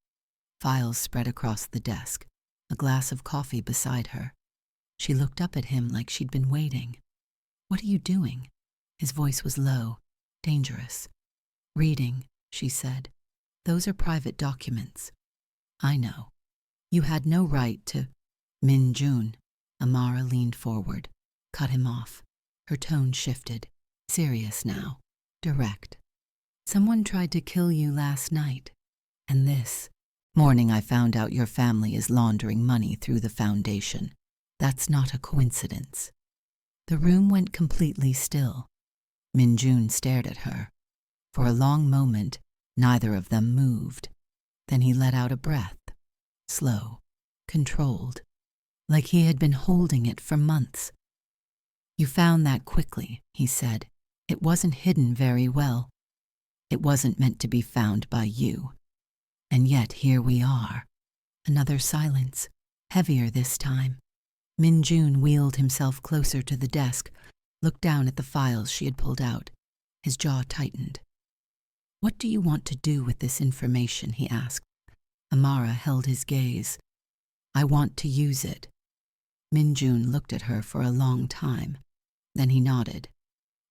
files spread across the desk, a glass of coffee beside her. She looked up at him like she'd been waiting. "What are you doing?" His voice was low, dangerous. "Reading," she said. "Those are private documents." "I know. You had no right to—" "Min-jun." Amara leaned forward, cut him off. Her tone shifted, serious now, direct. "Someone tried to kill you last night. And this morning I found out your family is laundering money through the foundation. That's not a coincidence." The room went completely still. Min-jun stared at her. For a long moment, neither of them moved. Then he let out a breath, slow, controlled, like he had been holding it for months. "You found that quickly," he said. "It wasn't hidden very well. It wasn't meant to be found by you. And yet here we are." Another silence, heavier this time. Min-jun wheeled himself closer to the desk, looked down at the files she had pulled out. His jaw tightened. "What do you want to do with this information?" he asked. Amara held his gaze. "I want to use it." Min-jun looked at her for a long time. Then he nodded.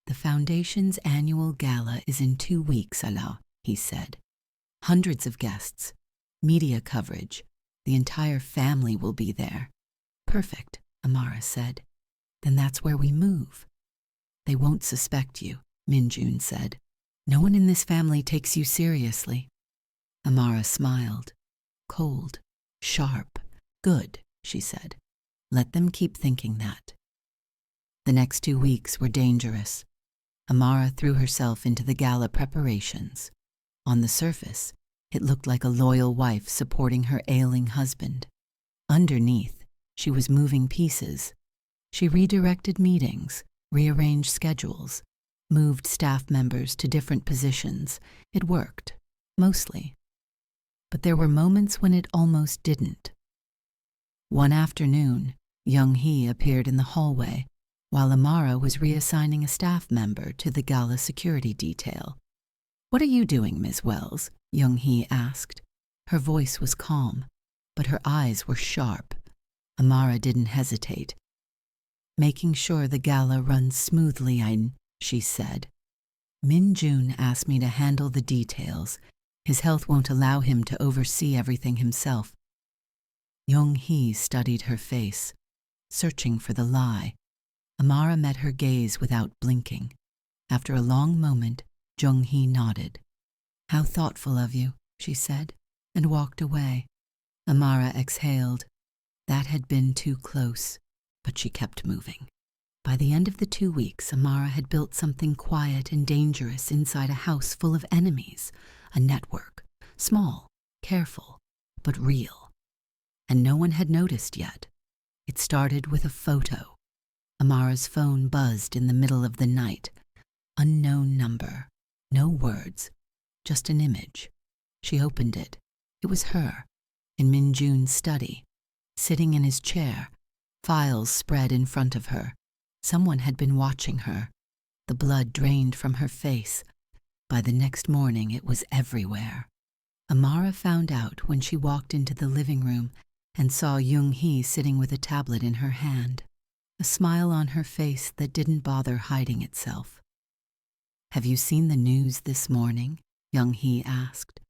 "The Foundation's annual gala is in 2 weeks, Allah," he said. "Hundreds of guests, media coverage. The entire family will be there." "Perfect," Amara said. "Then that's where we move." "They won't suspect you," Min-jun said. "No one in this family takes you seriously." Amara smiled. Cold, sharp. "Good," she said. "Let them keep thinking that." The next 2 weeks were dangerous. Amara threw herself into the gala preparations. On the surface, it looked like a loyal wife supporting her ailing husband. Underneath, she was moving pieces. She redirected meetings, rearranged schedules, moved staff members to different positions. It worked, mostly. But there were moments when it almost didn't. One afternoon, Young-hee appeared in the hallway while Amara was reassigning a staff member to the gala security detail. "What are you doing, Ms. Wells?" Young-hee asked. Her voice was calm, but her eyes were sharp. Amara didn't hesitate. "Making sure the gala runs smoothly, she said. "Min-jun asked me to handle the details. His health won't allow him to oversee everything himself." Young-hee studied her face, searching for the lie. Amara met her gaze without blinking. After a long moment, Young-hee nodded. "How thoughtful of you," she said, and walked away. Amara exhaled. That had been too close, but she kept moving. By the end of the 2 weeks, Amara had built something quiet and dangerous inside a house full of enemies, a network, small, careful, but real. And no one had noticed yet. It started with a photo. Amara's phone buzzed in the middle of the night. Unknown number, no words, just an image. She opened it. It was her, in Min-jun's study, sitting in his chair, files spread in front of her. Someone had been watching her. The blood drained from her face. By the next morning, it was everywhere. Amara found out when she walked into the living room and saw Young-hee sitting with a tablet in her hand, a smile on her face that didn't bother hiding itself. "Have you seen the news this morning?" Young-hee asked.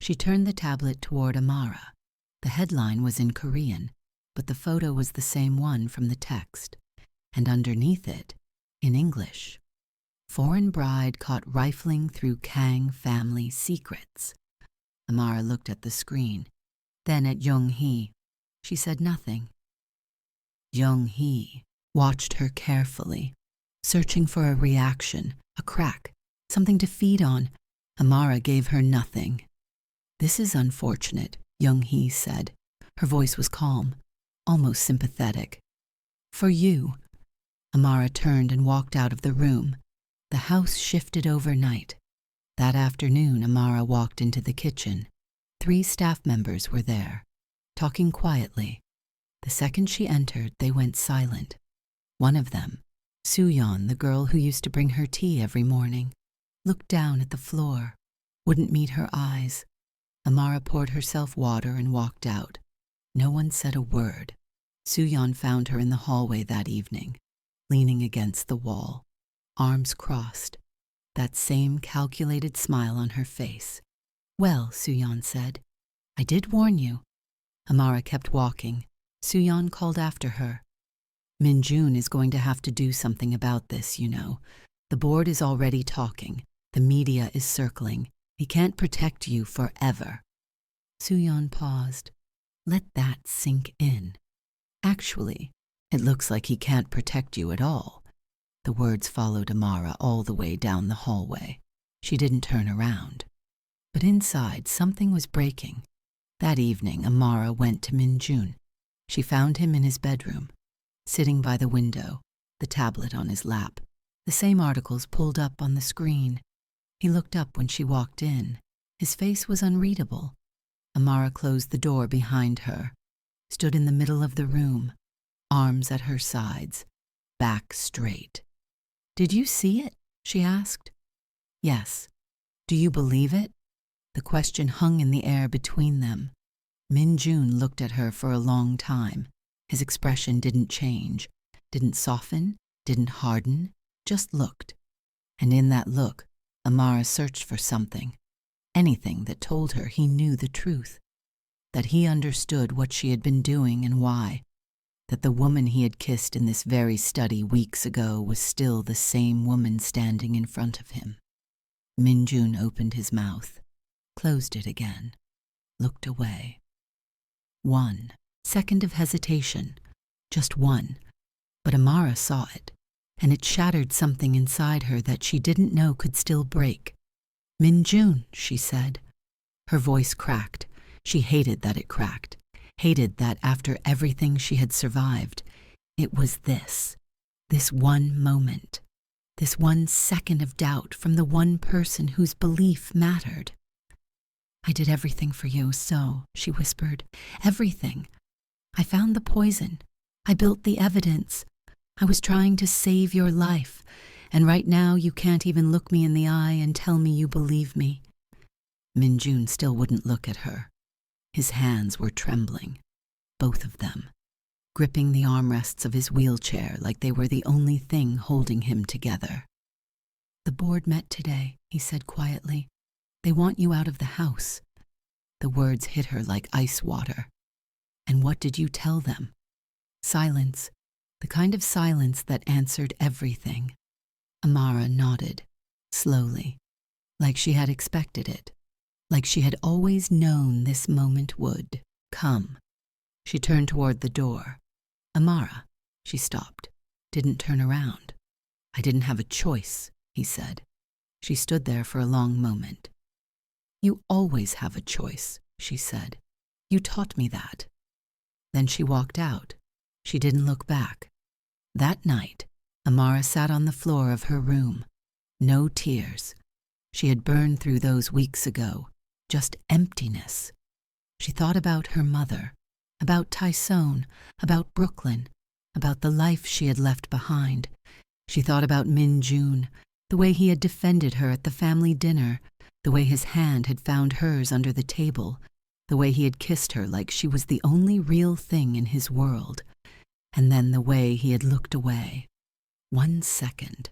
She turned the tablet toward Amara. The headline was in Korean, but the photo was the same one from the text, and underneath it, in English, "Foreign bride caught rifling through Kang family secrets. Amara looked at the screen, then at Young-hee. She said nothing. Young-hee watched her carefully, searching for a reaction, a crack, something to feed on. Amara gave her nothing. "This is unfortunate," Young-hee said. Her voice was calm, almost sympathetic. "For you." Amara turned and walked out of the room. The house shifted overnight. That afternoon, Amara walked into the kitchen. 3 staff members were there, talking quietly. The second she entered, they went silent. One of them, Soo-yeon, the girl who used to bring her tea every morning, looked down at the floor, wouldn't meet her eyes. Amara poured herself water and walked out. No one said a word. Soo-yeon found her in the hallway that evening, leaning against the wall, arms crossed, that same calculated smile on her face. "Well," Soo-yeon said, "I did warn you." Amara kept walking. Soo-yeon called after her. "Min-jun is going to have to do something about this, you know. The board is already talking. The media is circling. He can't protect you forever." Soo-yeon paused. "Let that sink in. Actually, it looks like he can't protect you at all." The words followed Amara all the way down the hallway. She didn't turn around. But inside, something was breaking. That evening, Amara went to Min-jun. She found him in his bedroom, sitting by the window, the tablet on his lap, the same articles pulled up on the screen. He looked up when she walked in. His face was unreadable. Amara closed the door behind her, stood in the middle of the room, arms at her sides, back straight. "Did you see it?" she asked. "Yes." "Do you believe it?" The question hung in the air between them. Min-jun looked at her for a long time. His expression didn't change, didn't soften, didn't harden, just looked. And in that look, Amara searched for something, anything that told her he knew the truth, that he understood what she had been doing and why, that the woman he had kissed in this very study weeks ago was still the same woman standing in front of him. Min-jun opened his mouth, closed it again, looked away. 1 second of hesitation, just one. But Amara saw it, and it shattered something inside her that she didn't know could still break. "Min-jun," she said. Her voice cracked. She hated that it cracked, hated that after everything she had survived, it was this one moment, this 1 second of doubt from the one person whose belief mattered. "I did everything for you, so," she whispered, "everything. I found the poison. I built the evidence. I was trying to save your life, and right now you can't even look me in the eye and tell me you believe me." Min-jun still wouldn't look at her. His hands were trembling, both of them, gripping the armrests of his wheelchair like they were the only thing holding him together. "The board met today," he said quietly. "They want you out of the house." The words hit her like ice water. "And what did you tell them?" Silence, the kind of silence that answered everything. Amara nodded, slowly, like she had expected it, like she had always known this moment would come. She turned toward the door. "Amara," she stopped, didn't turn around. "I didn't have a choice," he said. She stood there for a long moment. "You always have a choice," she said. "You taught me that." Then she walked out. She didn't look back. That night, Amara sat on the floor of her room. No tears. She had burned through those weeks ago. Just emptiness. She thought about her mother, about Tyson, about Brooklyn, about the life she had left behind. She thought about Min-jun, the way he had defended her at the family dinner, the way his hand had found hers under the table, the way he had kissed her like she was the only real thing in his world, and then the way he had looked away. 1 second.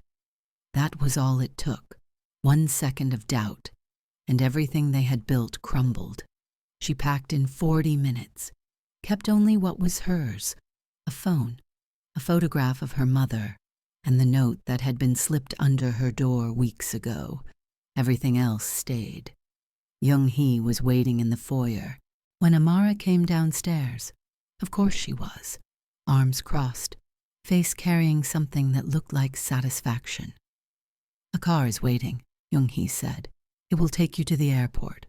That was all it took. 1 second of doubt, and everything they had built crumbled. She packed in 40 minutes, kept only what was hers, a phone, a photograph of her mother, and the note that had been slipped under her door weeks ago. Everything else stayed. Young-hee was waiting in the foyer when Amara came downstairs. Of course she was, arms crossed, face carrying something that looked like satisfaction. "A car is waiting," Young-hee said. "It will take you to the airport."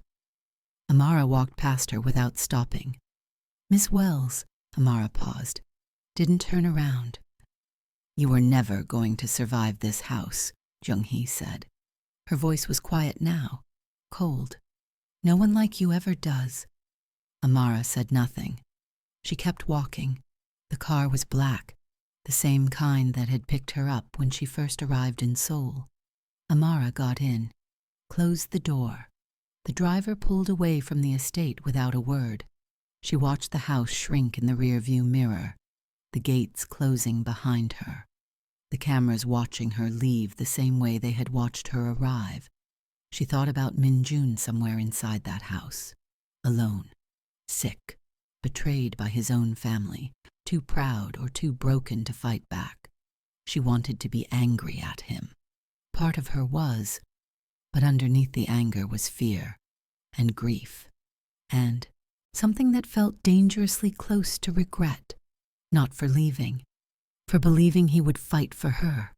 Amara walked past her without stopping. "Miss Wells," Amara paused, didn't turn around. "You are never going to survive this house," Young-hee said. Her voice was quiet now, cold. "No one like you ever does." Amara said nothing. She kept walking. The car was black, the same kind that had picked her up when she first arrived in Seoul. Amara got in, closed the door. The driver pulled away from the estate without a word. She watched the house shrink in the rearview mirror, the gates closing behind her, the cameras watching her leave the same way they had watched her arrive. She thought about Min-jun somewhere inside that house, alone, sick, betrayed by his own family, too proud or too broken to fight back. She wanted to be angry at him. Part of her was, but underneath the anger was fear and grief, and something that felt dangerously close to regret, not for leaving, for believing he would fight for her.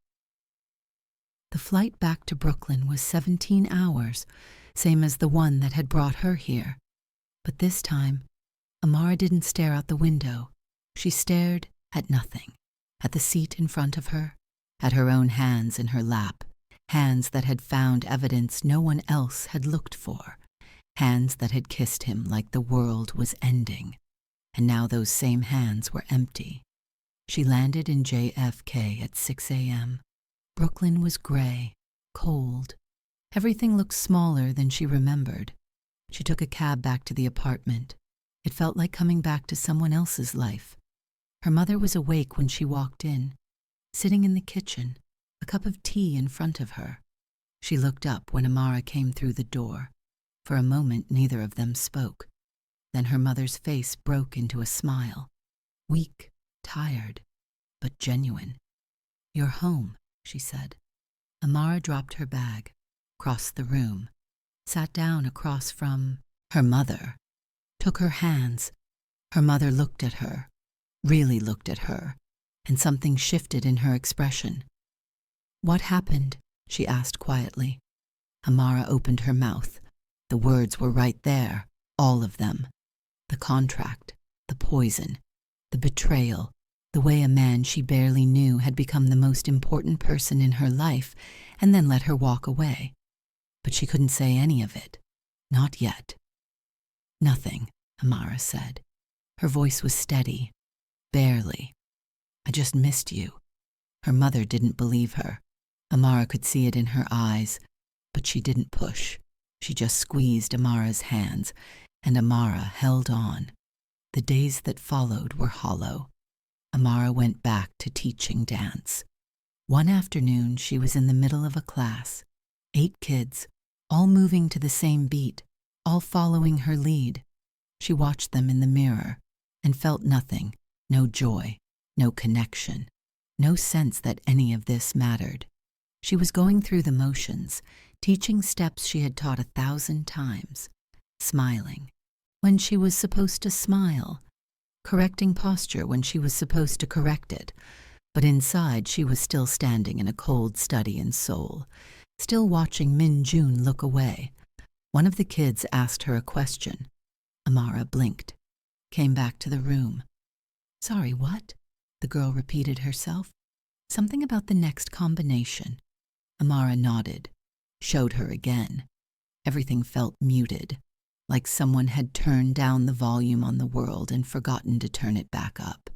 The flight back to Brooklyn was 17 hours, same as the one that had brought her here. But this time, Amara didn't stare out the window. She stared at nothing, at the seat in front of her, at her own hands in her lap, hands that had found evidence no one else had looked for, hands that had kissed him like the world was ending. And now those same hands were empty. She landed in JFK at 6 a.m. Brooklyn was gray, cold. Everything looked smaller than she remembered. She took a cab back to the apartment. It felt like coming back to someone else's life. Her mother was awake when she walked in, sitting in the kitchen, a cup of tea in front of her. She looked up when Amara came through the door. For a moment, neither of them spoke. Then her mother's face broke into a smile, weak, tired, but genuine. "You're home," she said. Amara dropped her bag, crossed the room, sat down across from her mother, took her hands. Her mother looked at her, really looked at her, and something shifted in her expression. "What happened?" she asked quietly. Amara opened her mouth. The words were right there, all of them. The contract, the poison, the betrayal, the way a man she barely knew had become the most important person in her life and then let her walk away. But she couldn't say any of it. Not yet. "Nothing," Amara said. Her voice was steady. "Barely. I just missed you." Her mother didn't believe her. Amara could see it in her eyes, but she didn't push. She just squeezed Amara's hands, and Amara held on. The days that followed were hollow. Amara went back to teaching dance. One afternoon, she was in the middle of a class. 8 kids, all moving to the same beat, all following her lead. She watched them in the mirror and felt nothing, no joy, no connection, no sense that any of this mattered. She was going through the motions, teaching steps she had taught 1,000 times, smiling when she was supposed to smile, correcting posture when she was supposed to correct it, but inside she was still standing in a cold study in Seoul, still watching Min-jun look away. One of the kids asked her a question. Amara blinked, came back to the room. "Sorry, what?" the girl repeated herself. "Something about the next combination." Amara nodded, showed her again. Everything felt muted, like someone had turned down the volume on the world and forgotten to turn it back up.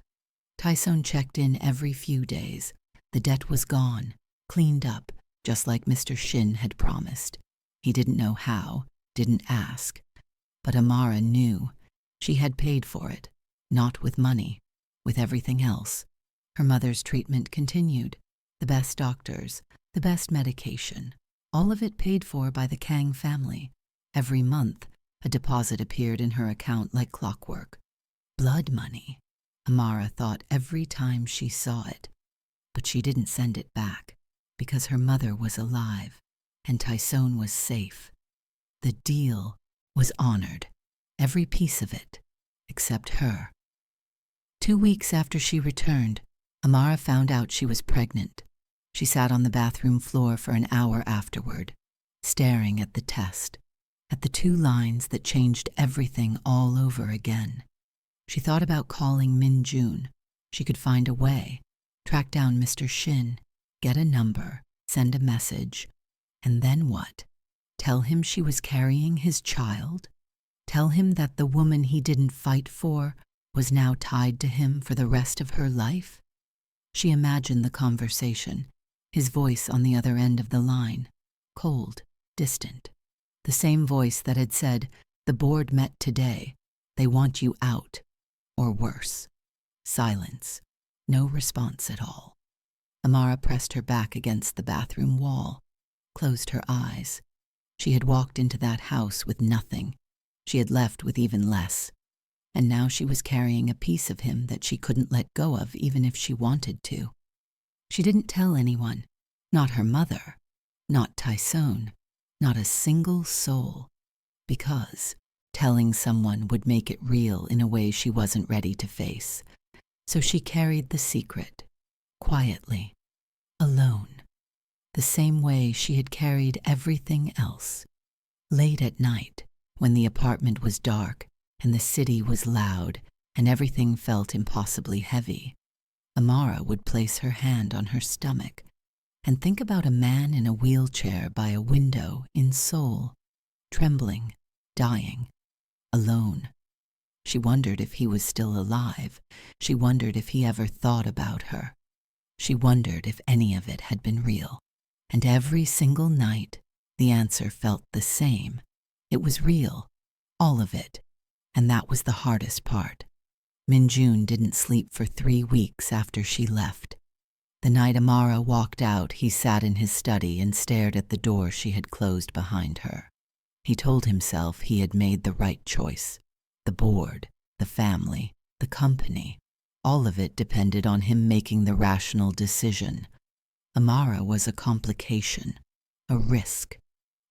Tyson checked in every few days. The debt was gone, cleaned up, just like Mr. Shin had promised. He didn't know how, didn't ask. But Amara knew. She had paid for it, not with money, with everything else. Her mother's treatment continued. The best doctors, the best medication, all of it paid for by the Kang family. Every month, a deposit appeared in her account like clockwork. Blood money, Amara thought every time she saw it. But she didn't send it back, because her mother was alive, and Tyson was safe. The deal was honored, every piece of it, except her. 2 weeks after she returned, Amara found out she was pregnant. She sat on the bathroom floor for an hour afterward, staring at the test, at the 2 lines that changed everything all over again. She thought about calling Min Jun. She could find a way, track down Mr. Shin, get a number, send a message, and then what? Tell him she was carrying his child? Tell him that the woman he didn't fight for was now tied to him for the rest of her life? She imagined the conversation, his voice on the other end of the line, cold, distant. The same voice that had said, "The board met today. They want you out." Or worse. Silence. No response at all. Amara pressed her back against the bathroom wall, closed her eyes. She had walked into that house with nothing. She had left with even less. And now she was carrying a piece of him that she couldn't let go of even if she wanted to. She didn't tell anyone. Not her mother. Not Tyson. Not a single soul. Because telling someone would make it real in a way she wasn't ready to face. So she carried the secret, quietly, alone, the same way she had carried everything else. Late at night, when the apartment was dark and the city was loud and everything felt impossibly heavy, Amara would place her hand on her stomach and think about a man in a wheelchair by a window in Seoul, trembling, dying, alone. She wondered if he was still alive. She wondered if he ever thought about her. She wondered if any of it had been real. And every single night, the answer felt the same. It was real, all of it. And that was the hardest part. Min Jun didn't sleep for 3 weeks after she left. The night Amara walked out, he sat in his study and stared at the door she had closed behind her. He told himself he had made the right choice. The board, the family, the company, all of it depended on him making the rational decision. Amara was a complication, a risk,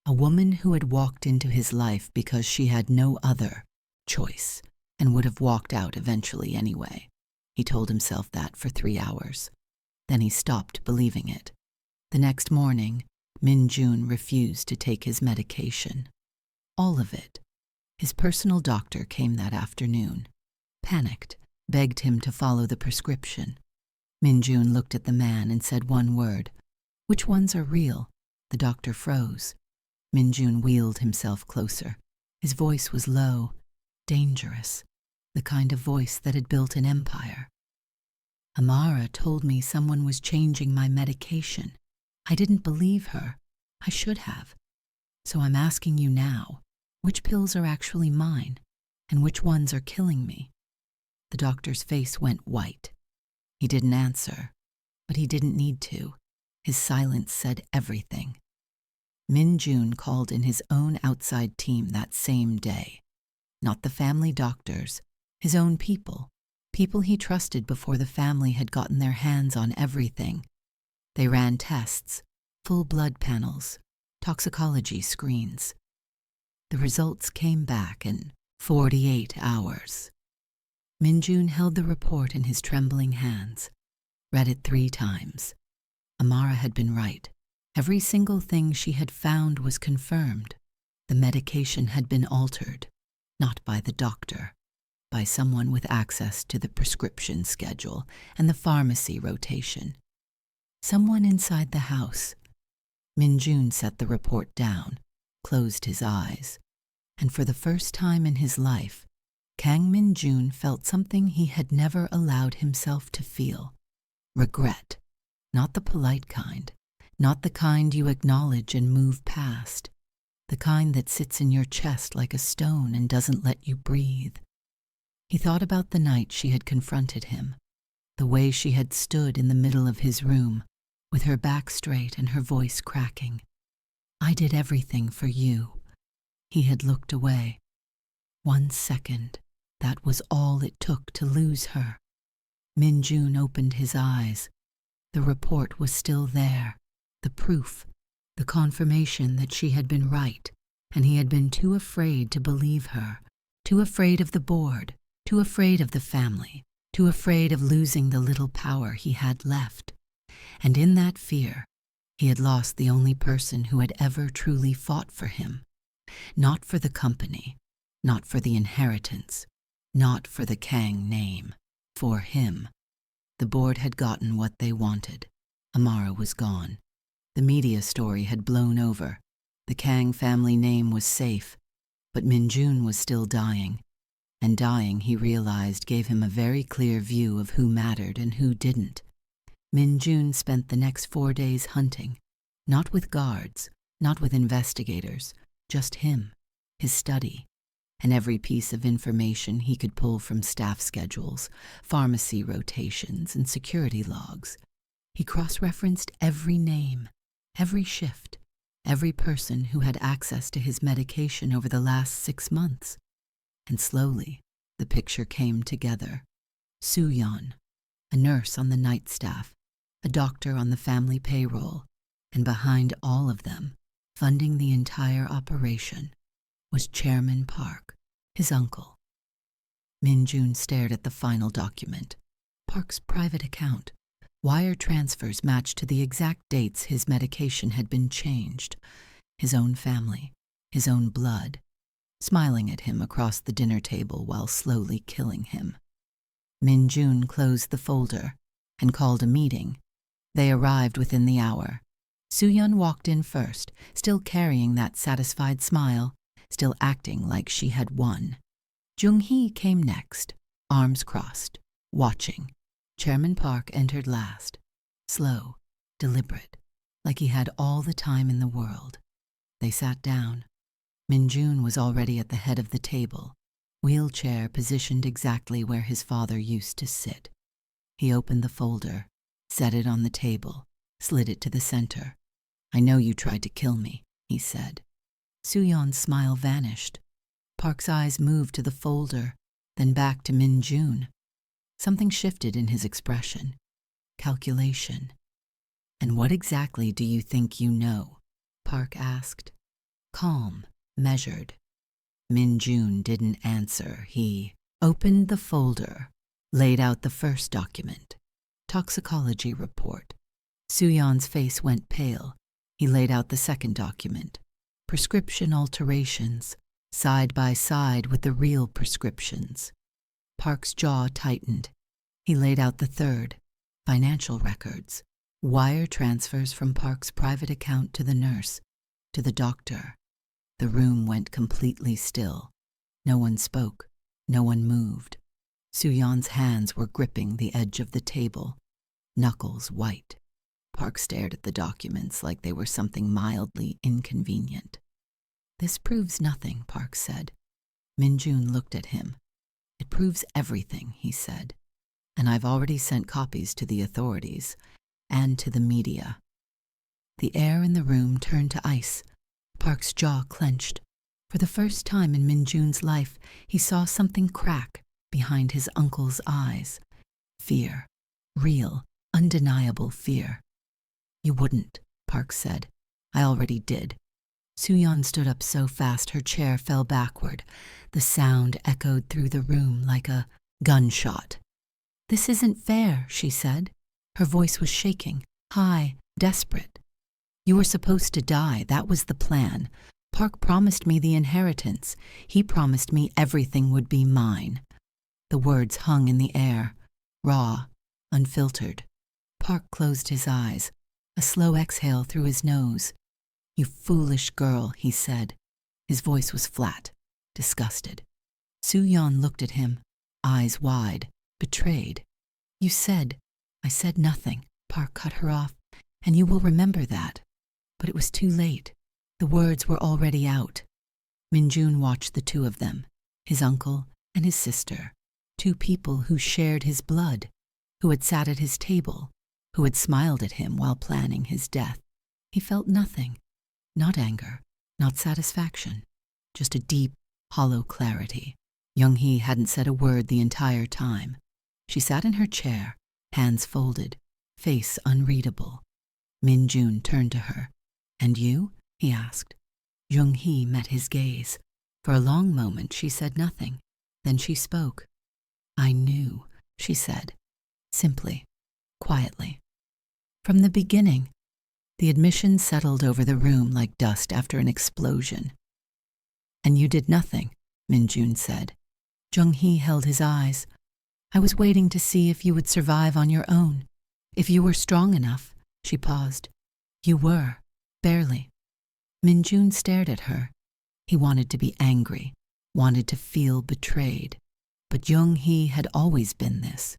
a woman who had walked into his life because she had no other choice and would have walked out eventually anyway. He told himself that for 3 hours. Then he stopped believing it. The next morning, Min Jun refused to take his medication. All of it. His personal doctor came that afternoon, panicked, begged him to follow the prescription. Min Jun looked at the man and said one word. "Which ones are real?" The doctor froze. Min Jun wheeled himself closer. His voice was low, dangerous, the kind of voice that had built an empire. "Amara told me someone was changing my medication. I didn't believe her. I should have. So I'm asking you now, which pills are actually mine, and which ones are killing me?" The doctor's face went white. He didn't answer, but he didn't need to. His silence said everything. Min Jun called in his own outside team that same day. Not the family doctors, his own people. People he trusted before the family had gotten their hands on everything. They ran tests, full blood panels, toxicology screens. The results came back in 48 hours. Min Jun held the report in his trembling hands, read it 3 times. Amara had been right. Every single thing she had found was confirmed. The medication had been altered, not by the doctor, by someone with access to the prescription schedule and the pharmacy rotation. Someone inside the house. Min Jun set the report down, closed his eyes, and for the first time in his life, Kang Min Jun felt something he had never allowed himself to feel. Regret. Not the polite kind. Not the kind you acknowledge and move past. The kind that sits in your chest like a stone and doesn't let you breathe. He thought about the night she had confronted him, the way she had stood in the middle of his room, with her back straight and her voice cracking. "I did everything for you." He had looked away. 1 second, that was all it took to lose her. Min Jun opened his eyes. The report was still there, the proof, the confirmation that she had been right, and he had been too afraid to believe her, too afraid of the board, too afraid of the family, too afraid of losing the little power he had left. And in that fear, he had lost the only person who had ever truly fought for him. Not for the company, not for the inheritance, not for the Kang name, for him. The board had gotten what they wanted. Amara was gone. The media story had blown over. The Kang family name was safe, but Min-jun was still dying. And dying, he realized, gave him a very clear view of who mattered and who didn't. Min-jun spent the next 4 days hunting, not with guards, not with investigators, just him, his study, and every piece of information he could pull from staff schedules, pharmacy rotations, and security logs. He cross-referenced every name, every shift, every person who had access to his medication over the last 6 months. And slowly, the picture came together. Soo-yeon, a nurse on the night staff, a doctor on the family payroll, and behind all of them, funding the entire operation, was Chairman Park, his uncle. Min-jun stared at the final document. Park's private account. Wire transfers matched to the exact dates his medication had been changed. His own family, his own blood, smiling at him across the dinner table while slowly killing him. Min-jun closed the folder and called a meeting. They arrived within the hour. Soo-yeon walked in first, still carrying that satisfied smile, still acting like she had won. Jung-hee came next, arms crossed, watching. Chairman Park entered last, slow, deliberate, like he had all the time in the world. They sat down. Min-jun was already at the head of the table, wheelchair positioned exactly where his father used to sit. He opened the folder, set it on the table, slid it to the center. "I know you tried to kill me," he said. Soo-yeon's smile vanished. Park's eyes moved to the folder, then back to Min-jun. Something shifted in his expression. Calculation. "And what exactly do you think you know?" Park asked. Calm, measured. Min-jun didn't answer. He opened the folder, laid out the first document, toxicology report. Soo-yeon's face went pale. He laid out the second document, prescription alterations, side by side with the real prescriptions. Park's jaw tightened. He laid out the third, financial records, wire transfers from Park's private account to the nurse, to the doctor. The room went completely still. No one spoke. No one moved. Soo-yeon's hands were gripping the edge of the table, knuckles white. Park stared at the documents like they were something mildly inconvenient. "This proves nothing," Park said. Min-jun looked at him. "It proves everything," he said. "And I've already sent copies to the authorities and to the media." The air in the room turned to ice. Park's jaw clenched. For the first time in Min-jun's life, he saw something crack behind his uncle's eyes. Fear. Real, undeniable fear. "You wouldn't," Park said. "I already did." Soo-yeon stood up so fast her chair fell backward. The sound echoed through the room like a gunshot. "This isn't fair," she said. Her voice was shaking, high, desperate. "You were supposed to die. That was the plan. Park promised me the inheritance. He promised me everything would be mine." The words hung in the air, raw, unfiltered. Park closed his eyes, a slow exhale through his nose. "You foolish girl," he said. His voice was flat, disgusted. Soo-yeon looked at him, eyes wide, betrayed. "You said—" "I said nothing," Park cut her off, "and you will remember that." But it was too late. The words were already out. Min-jun watched the two of them, his uncle and his sister, two people who shared his blood, who had sat at his table, who had smiled at him while planning his death. He felt nothing. Not anger, not satisfaction, just a deep, hollow clarity. Jung-hee hadn't said a word the entire time. She sat in her chair, hands folded, face unreadable. Min-jun turned to her. "And you?" he asked. Jung-hee met his gaze. For a long moment she said nothing. Then she spoke. "I knew," she said, simply, quietly. From the beginning. The admission settled over the room like dust after an explosion. "And you did nothing," Min-jun said. Jung-hee held his eyes. "I was waiting to see if you would survive on your own. If you were strong enough." She paused. "You were, barely." Min-jun stared at her. He wanted to be angry, wanted to feel betrayed. But Jung-hee had always been this,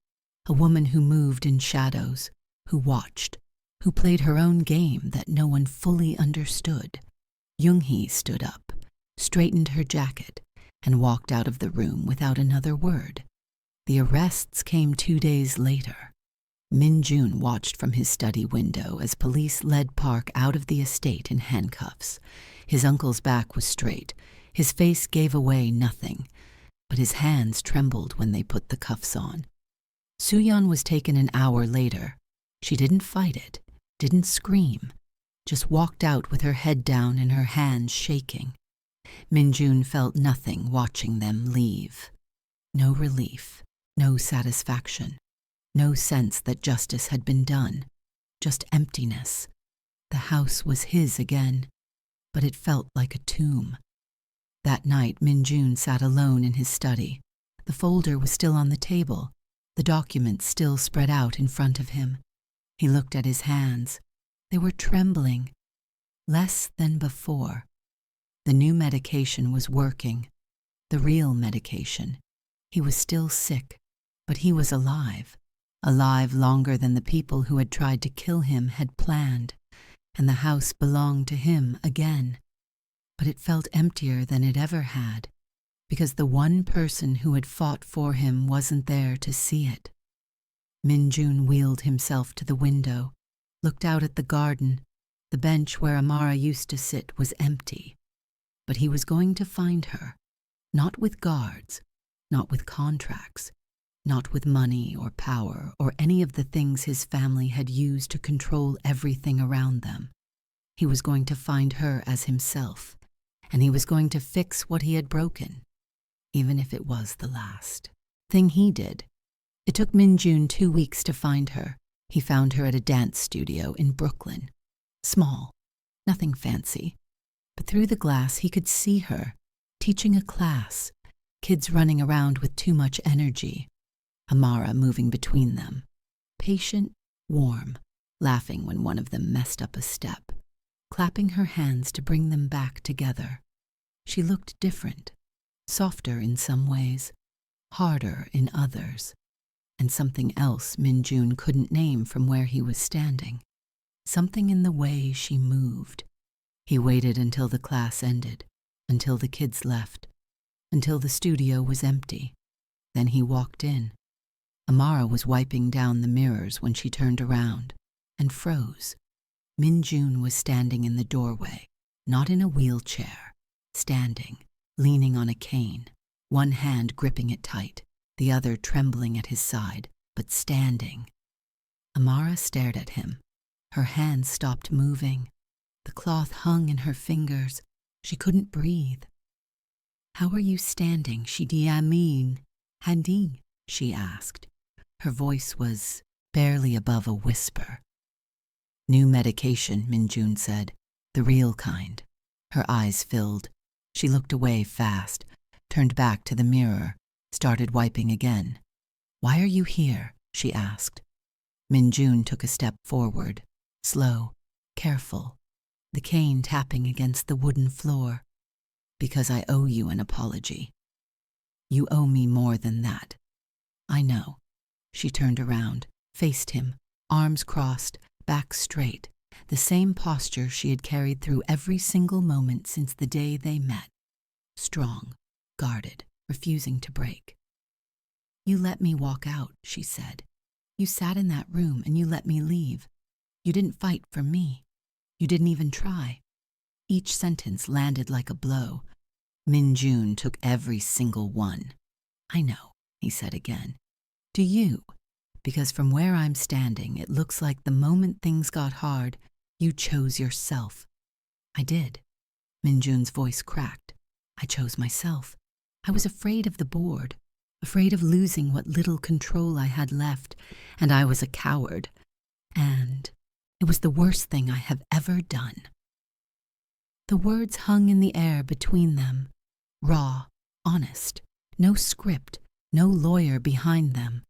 a woman who moved in shadows, who watched, who played her own game that no one fully understood. Jung-hee stood up, straightened her jacket, and walked out of the room without another word. The arrests came 2 days later. Min-jun watched from his study window as police led Park out of the estate in handcuffs. His uncle's back was straight. His face gave away nothing, but his hands trembled when they put the cuffs on. Soo-yeon was taken an hour later. She didn't fight it, didn't scream, just walked out with her head down and her hands shaking. Min-jun felt nothing watching them leave. No relief, no satisfaction, no sense that justice had been done, just emptiness. The house was his again, but it felt like a tomb. That night, Min-jun sat alone in his study. The folder was still on the table, the documents still spread out in front of him. He looked at his hands. They were trembling, less than before. The new medication was working, the real medication. He was still sick, but he was alive, alive longer than the people who had tried to kill him had planned, and the house belonged to him again. But it felt emptier than it ever had, because the one person who had fought for him wasn't there to see it. Min-jun wheeled himself to the window, looked out at the garden. The bench where Amara used to sit was empty. But he was going to find her, not with guards, not with contracts, not with money or power or any of the things his family had used to control everything around them. He was going to find her as himself, and he was going to fix what he had broken, even if it was the last thing he did. It took Min-jun 2 weeks to find her. He found her at a dance studio in Brooklyn. Small, nothing fancy. But through the glass he could see her, teaching a class, kids running around with too much energy. Amara moving between them, patient, warm, laughing when one of them messed up a step, clapping her hands to bring them back together. She looked different, softer in some ways, harder in others, and something else Min-jun couldn't name from where he was standing. Something in the way she moved. He waited until the class ended, until the kids left, until the studio was empty. Then he walked in. Amara was wiping down the mirrors when she turned around, and froze. Min-jun was standing in the doorway, not in a wheelchair, standing, leaning on a cane, one hand gripping it tight, the other trembling at his side, but standing. Amara stared at him. Her hands stopped moving. The cloth hung in her fingers. She couldn't breathe. "How are you standing, Shidiamin? Handi?" she asked. Her voice was barely above a whisper. "New medication," Min-jun said. "The real kind." Her eyes filled. She looked away fast, turned back to the mirror, started wiping again. "Why are you here?" she asked. Min-jun took a step forward, slow, careful, the cane tapping against the wooden floor. "Because I owe you an apology." "You owe me more than that." "I know." She turned around, faced him, arms crossed, back straight, the same posture she had carried through every single moment since the day they met. Strong, guarded, refusing to break. "You let me walk out," she said. "You sat in that room and you let me leave. You didn't fight for me. You didn't even try." Each sentence landed like a blow. Min-jun took every single one. "I know," he said again. "Do you? Because from where I'm standing, it looks like the moment things got hard, you chose yourself." "I did." Minjun's voice cracked. I chose myself. I was afraid of the board, afraid of losing what little control I had left, and I was a coward. And it was the worst thing I have ever done. The words hung in the air between them, raw, honest, no script, no lawyer behind them.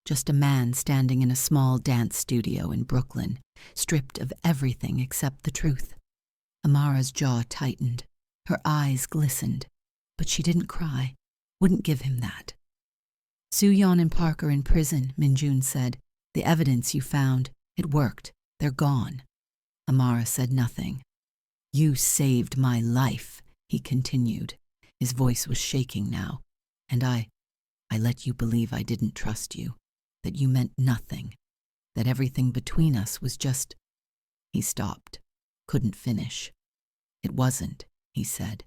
Just a man standing in a small dance studio in Brooklyn, stripped of everything except the truth. Amara's jaw tightened. Her eyes glistened. But she didn't cry, wouldn't give him that. Soo-yeon and Parker in prison, Minjun said. The evidence you found, it worked. They're gone. Amara said nothing. You saved my life, he continued. His voice was shaking now. And I let you believe I didn't trust you, that you meant nothing, that everything between us was just... He stopped, couldn't finish. It wasn't, he said.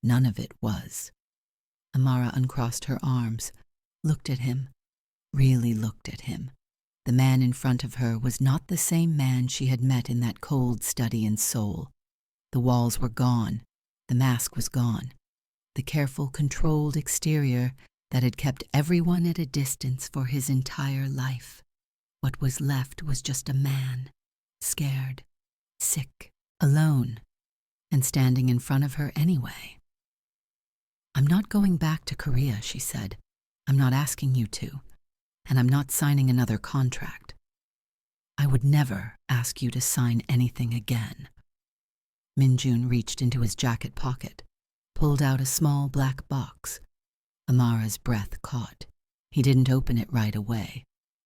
None of it was. Amara uncrossed her arms, looked at him, really looked at him. The man in front of her was not the same man she had met in that cold study in Seoul. The walls were gone, the mask was gone. The careful, controlled exterior that had kept everyone at a distance for his entire life. What was left was just a man, scared, sick, alone, and standing in front of her anyway. I'm not going back to Korea, she said. I'm not asking you to, and I'm not signing another contract. I would never ask you to sign anything again. Minjun reached into his jacket pocket, pulled out a small black box. Amara's breath caught. He didn't open it right away,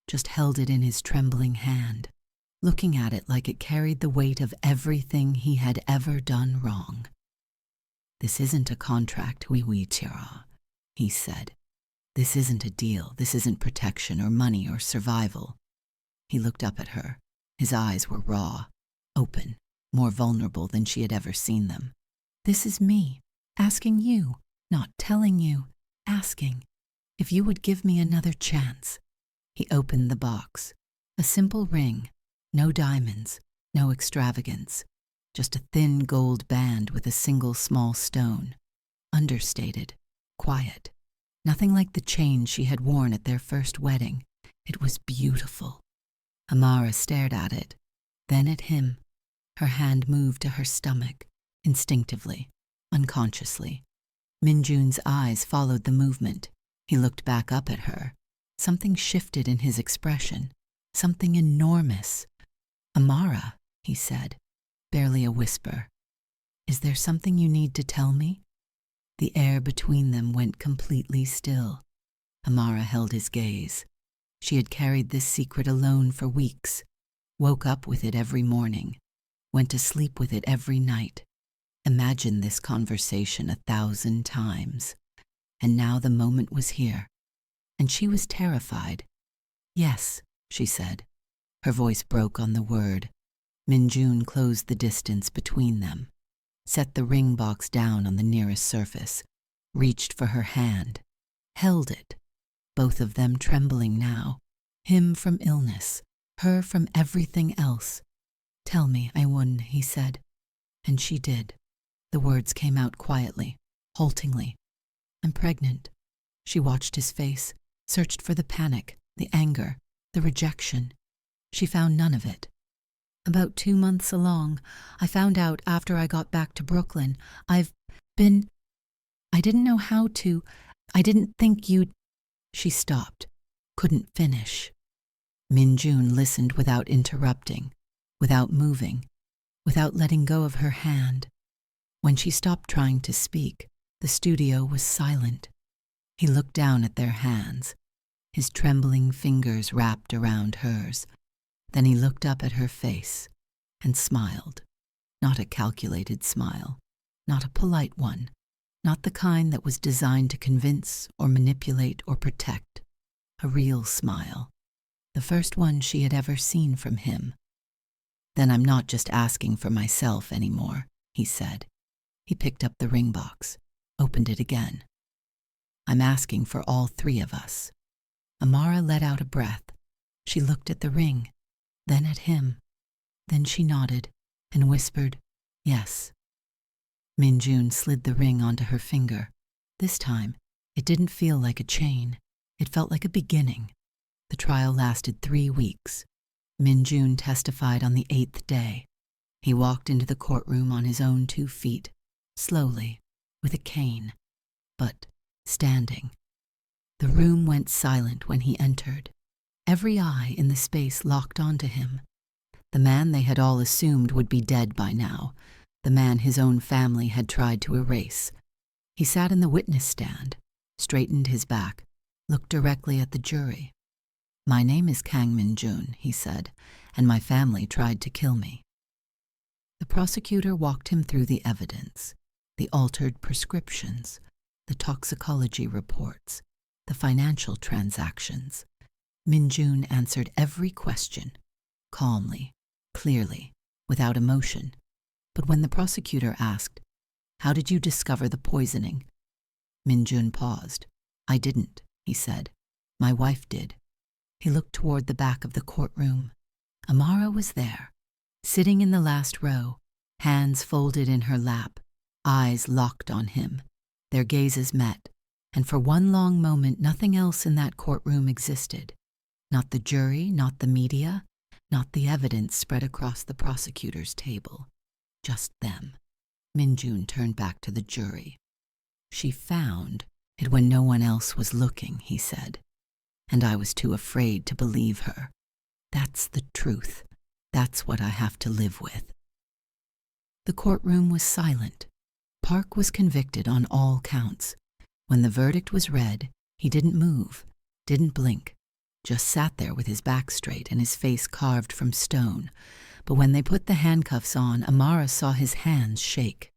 just held it in his trembling hand, looking at it like it carried the weight of everything he had ever done wrong. This isn't a contract, Tira, he said. This isn't a deal. This isn't protection or money or survival. He looked up at her. His eyes were raw, open, more vulnerable than she had ever seen them. This is me, asking you, not telling you, asking if you would give me another chance. He opened the box. A simple ring, no diamonds, no extravagance, just a thin gold band with a single small stone. Understated, quiet, nothing like the chain she had worn at their first wedding. It was beautiful. Amara stared at it, then at him. Her hand moved to her stomach, instinctively, unconsciously. Minjun's eyes followed the movement. He looked back up at her. Something shifted in his expression, something enormous. Amara, he said, barely a whisper. Is there something you need to tell me? The air between them went completely still. Amara held his gaze. She had carried this secret alone for weeks, woke up with it every morning, went to sleep with it every night. Imagined this conversation 1,000 times. And now the moment was here, and she was terrified. Yes, she said. Her voice broke on the word. Minjun closed the distance between them, set the ring box down on the nearest surface, reached for her hand, held it, both of them trembling now, him from illness, her from everything else. Tell me, Aiwon, he said. And she did. The words came out quietly, haltingly. I'm pregnant. She watched his face, searched for the panic, the anger, the rejection. She found none of it. About 2 months along, I found out after I got back to Brooklyn. I didn't know how to. I didn't think you'd... She stopped, couldn't finish. Minjun listened without interrupting, without moving, without letting go of her hand. When she stopped trying to speak, the studio was silent. He looked down at their hands, his trembling fingers wrapped around hers. Then he looked up at her face and smiled. Not a calculated smile, not a polite one, not the kind that was designed to convince or manipulate or protect. A real smile, the first one she had ever seen from him. Then I'm not just asking for myself anymore, he said. He picked up the ring box, opened it again. I'm asking for all 3 of us. Amara let out a breath. She looked at the ring, then at him. Then she nodded and whispered, yes. Min-jun slid the ring onto her finger. This time, it didn't feel like a chain. It felt like a beginning. The trial lasted 3 weeks. Min-jun testified on the 8th day. He walked into the courtroom on his own 2 feet, slowly, with a cane, but standing. The room went silent when he entered. Every eye in the space locked onto him. The man they had all assumed would be dead by now, the man his own family had tried to erase. He sat in the witness stand, straightened his back, looked directly at the jury. "My name is Kang Min-jun," he said, "and my family tried to kill me." The prosecutor walked him through the evidence, the altered prescriptions, the toxicology reports, the financial transactions. Min-jun answered every question, calmly, clearly, without emotion. But when the prosecutor asked, "How did you discover the poisoning?" Min-jun paused. "I didn't," he said. "My wife did." He looked toward the back of the courtroom. Amara was there, sitting in the last row, hands folded in her lap, eyes locked on him. Their gazes met, and for one long moment nothing else in that courtroom existed. Not the jury, not the media, not the evidence spread across the prosecutor's table. Just them. Min-jun turned back to the jury. "She found it when no one else was looking," he said. "And I was too afraid to believe her. That's the truth. That's what I have to live with." The courtroom was silent. Park was convicted on all counts. When the verdict was read, he didn't move, didn't blink, just sat there with his back straight and his face carved from stone. But when they put the handcuffs on, Amara saw his hands shake.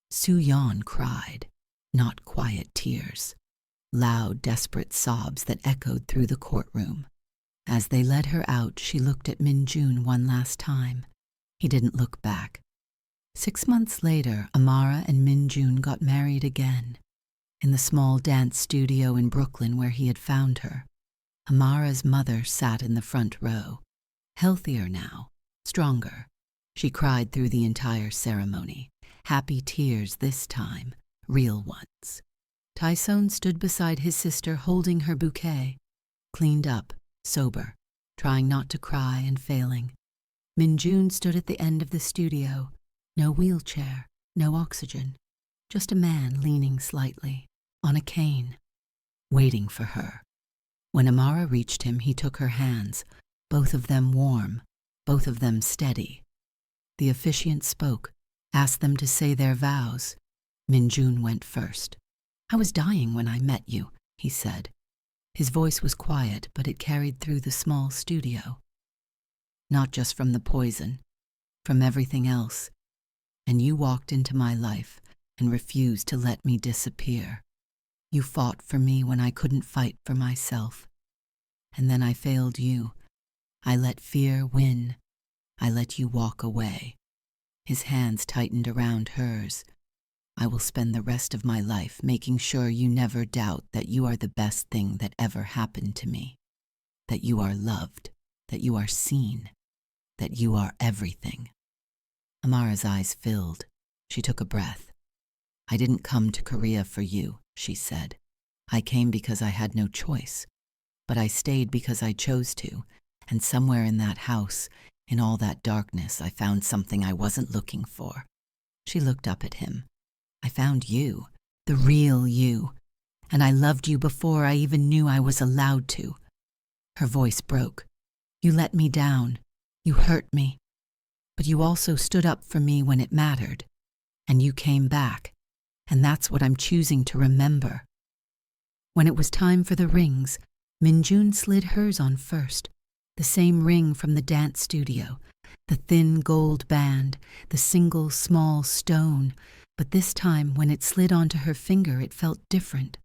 Soo-yeon cried, not quiet tears, loud, desperate sobs that echoed through the courtroom. As they led her out, she looked at Min-jun one last time. He didn't look back. 6 months later, Amara and Min-jun got married again, in the small dance studio in Brooklyn where he had found her. Amara's mother sat in the front row, healthier now, stronger. She cried through the entire ceremony, happy tears this time, real ones. Tae-seon stood beside his sister holding her bouquet, cleaned up, sober, trying not to cry and failing. Min-jun stood at the end of the studio, no wheelchair, no oxygen, just a man leaning slightly, on a cane, waiting for her. When Amara reached him, he took her hands, both of them warm, both of them steady. The officiant spoke, asked them to say their vows. Min-jun went first. "I was dying when I met you," he said. His voice was quiet, but it carried through the small studio. "Not just from the poison, from everything else. And you walked into my life and refused to let me disappear. You fought for me when I couldn't fight for myself. And then I failed you. I let fear win. I let you walk away." His hands tightened around hers. "I will spend the rest of my life making sure you never doubt that you are the best thing that ever happened to me, that you are loved, that you are seen, that you are everything." Amara's eyes filled. She took a breath. "I didn't come to Korea for you," she said. "I came because I had no choice. But I stayed because I chose to, and somewhere in that house, in all that darkness, I found something I wasn't looking for." She looked up at him. "I found you, the real you, and I loved you before I even knew I was allowed to." Her voice broke. "You let me down. You hurt me. But you also stood up for me when it mattered. And you came back. And that's what I'm choosing to remember." When it was time for the rings, Min-jun slid hers on first, the same ring from the dance studio, the thin gold band, the single small stone. But this time, when it slid onto her finger, it felt different,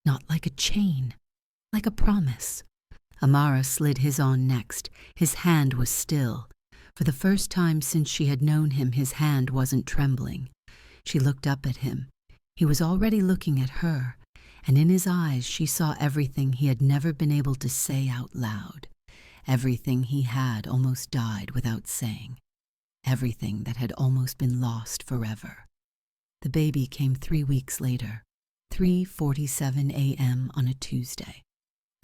not like a chain, like a promise. Amara slid his on next. His hand was still. For the first time since she had known him, his hand wasn't trembling. She looked up at him. He was already looking at her, and in his eyes she saw everything he had never been able to say out loud, everything he had almost died without saying, everything that had almost been lost forever. The baby came 3 weeks later, 3:47 a.m. on a Tuesday.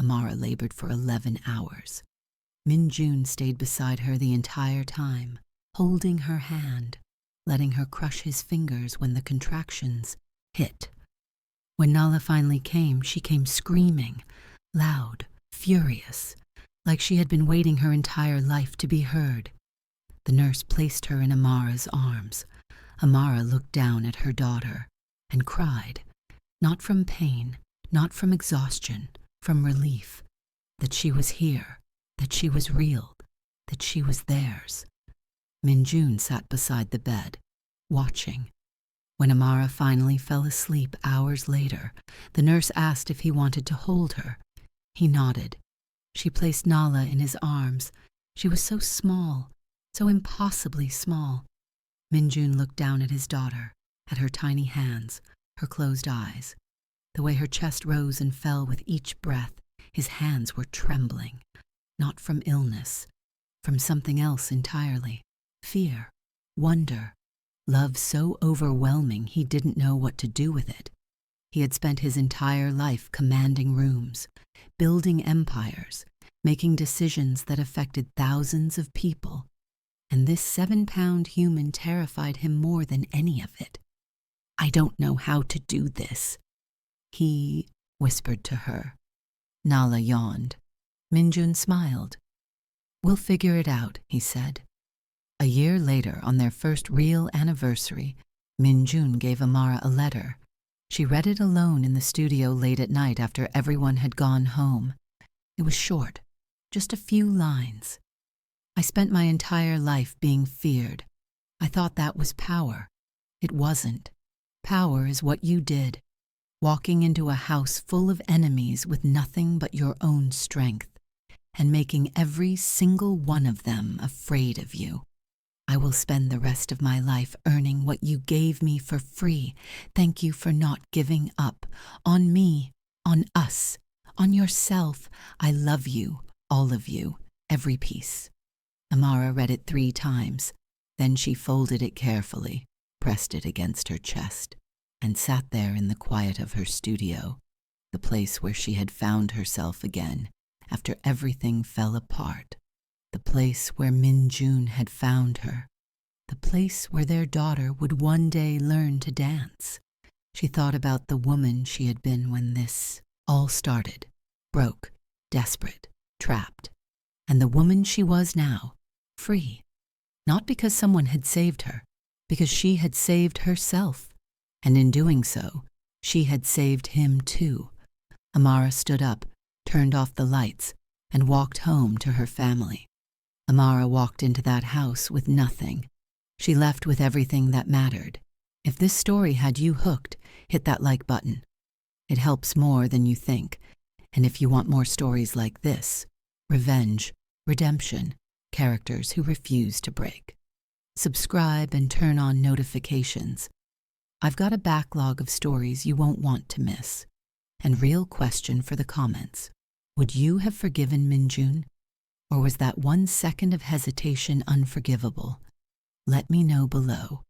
Amara labored for 11 hours. Min-jun stayed beside her the entire time, holding her hand, letting her crush his fingers when the contractions hit. When Nala finally came, she came screaming, loud, furious, like she had been waiting her entire life to be heard. The nurse placed her in Amara's arms. Amara looked down at her daughter and cried, not from pain, not from exhaustion, from relief, that she was here, that she was real, that she was theirs. Min-jun sat beside the bed, watching. When Amara finally fell asleep hours later, the nurse asked if he wanted to hold her. He nodded. She placed Nala in his arms. She was so small, so impossibly small. Min-jun looked down at his daughter, at her tiny hands, her closed eyes. The way her chest rose and fell with each breath, his hands were trembling, not from illness, from something else entirely. Fear, wonder, love so overwhelming he didn't know what to do with it. He had spent his entire life commanding rooms, building empires, making decisions that affected thousands of people, and this 7-pound human terrified him more than any of it. "I don't know how to do this," he whispered to her. Nala yawned. Min-jun smiled. "We'll figure it out," he said. A year later, on their first real anniversary, Min-jun gave Amara a letter. She read it alone in the studio late at night after everyone had gone home. It was short, just a few lines. "I spent my entire life being feared. I thought that was power. It wasn't. Power is what you did, walking into a house full of enemies with nothing but your own strength, and making every single one of them afraid of you. I will spend the rest of my life earning what you gave me for free. Thank you for not giving up. On me, on us, on yourself. I love you, all of you, every piece." Amara read it 3 times. Then she folded it carefully, pressed it against her chest, and sat there in the quiet of her studio, the place where she had found herself again after everything fell apart. The place where Min-jun had found her, the place where their daughter would one day learn to dance. She thought about the woman she had been when this all started, broke, desperate, trapped, and the woman she was now, free, not because someone had saved her, because she had saved herself, and in doing so, she had saved him too. Amara stood up, turned off the lights, and walked home to her family. Amara walked into that house with nothing. She left with everything that mattered. If this story had you hooked, hit that like button. It helps more than you think. And if you want more stories like this, revenge, redemption, characters who refuse to break, subscribe and turn on notifications. I've got a backlog of stories you won't want to miss. And real question for the comments. Would you have forgiven Min-jun? Or was that 1 second of hesitation unforgivable? Let me know below.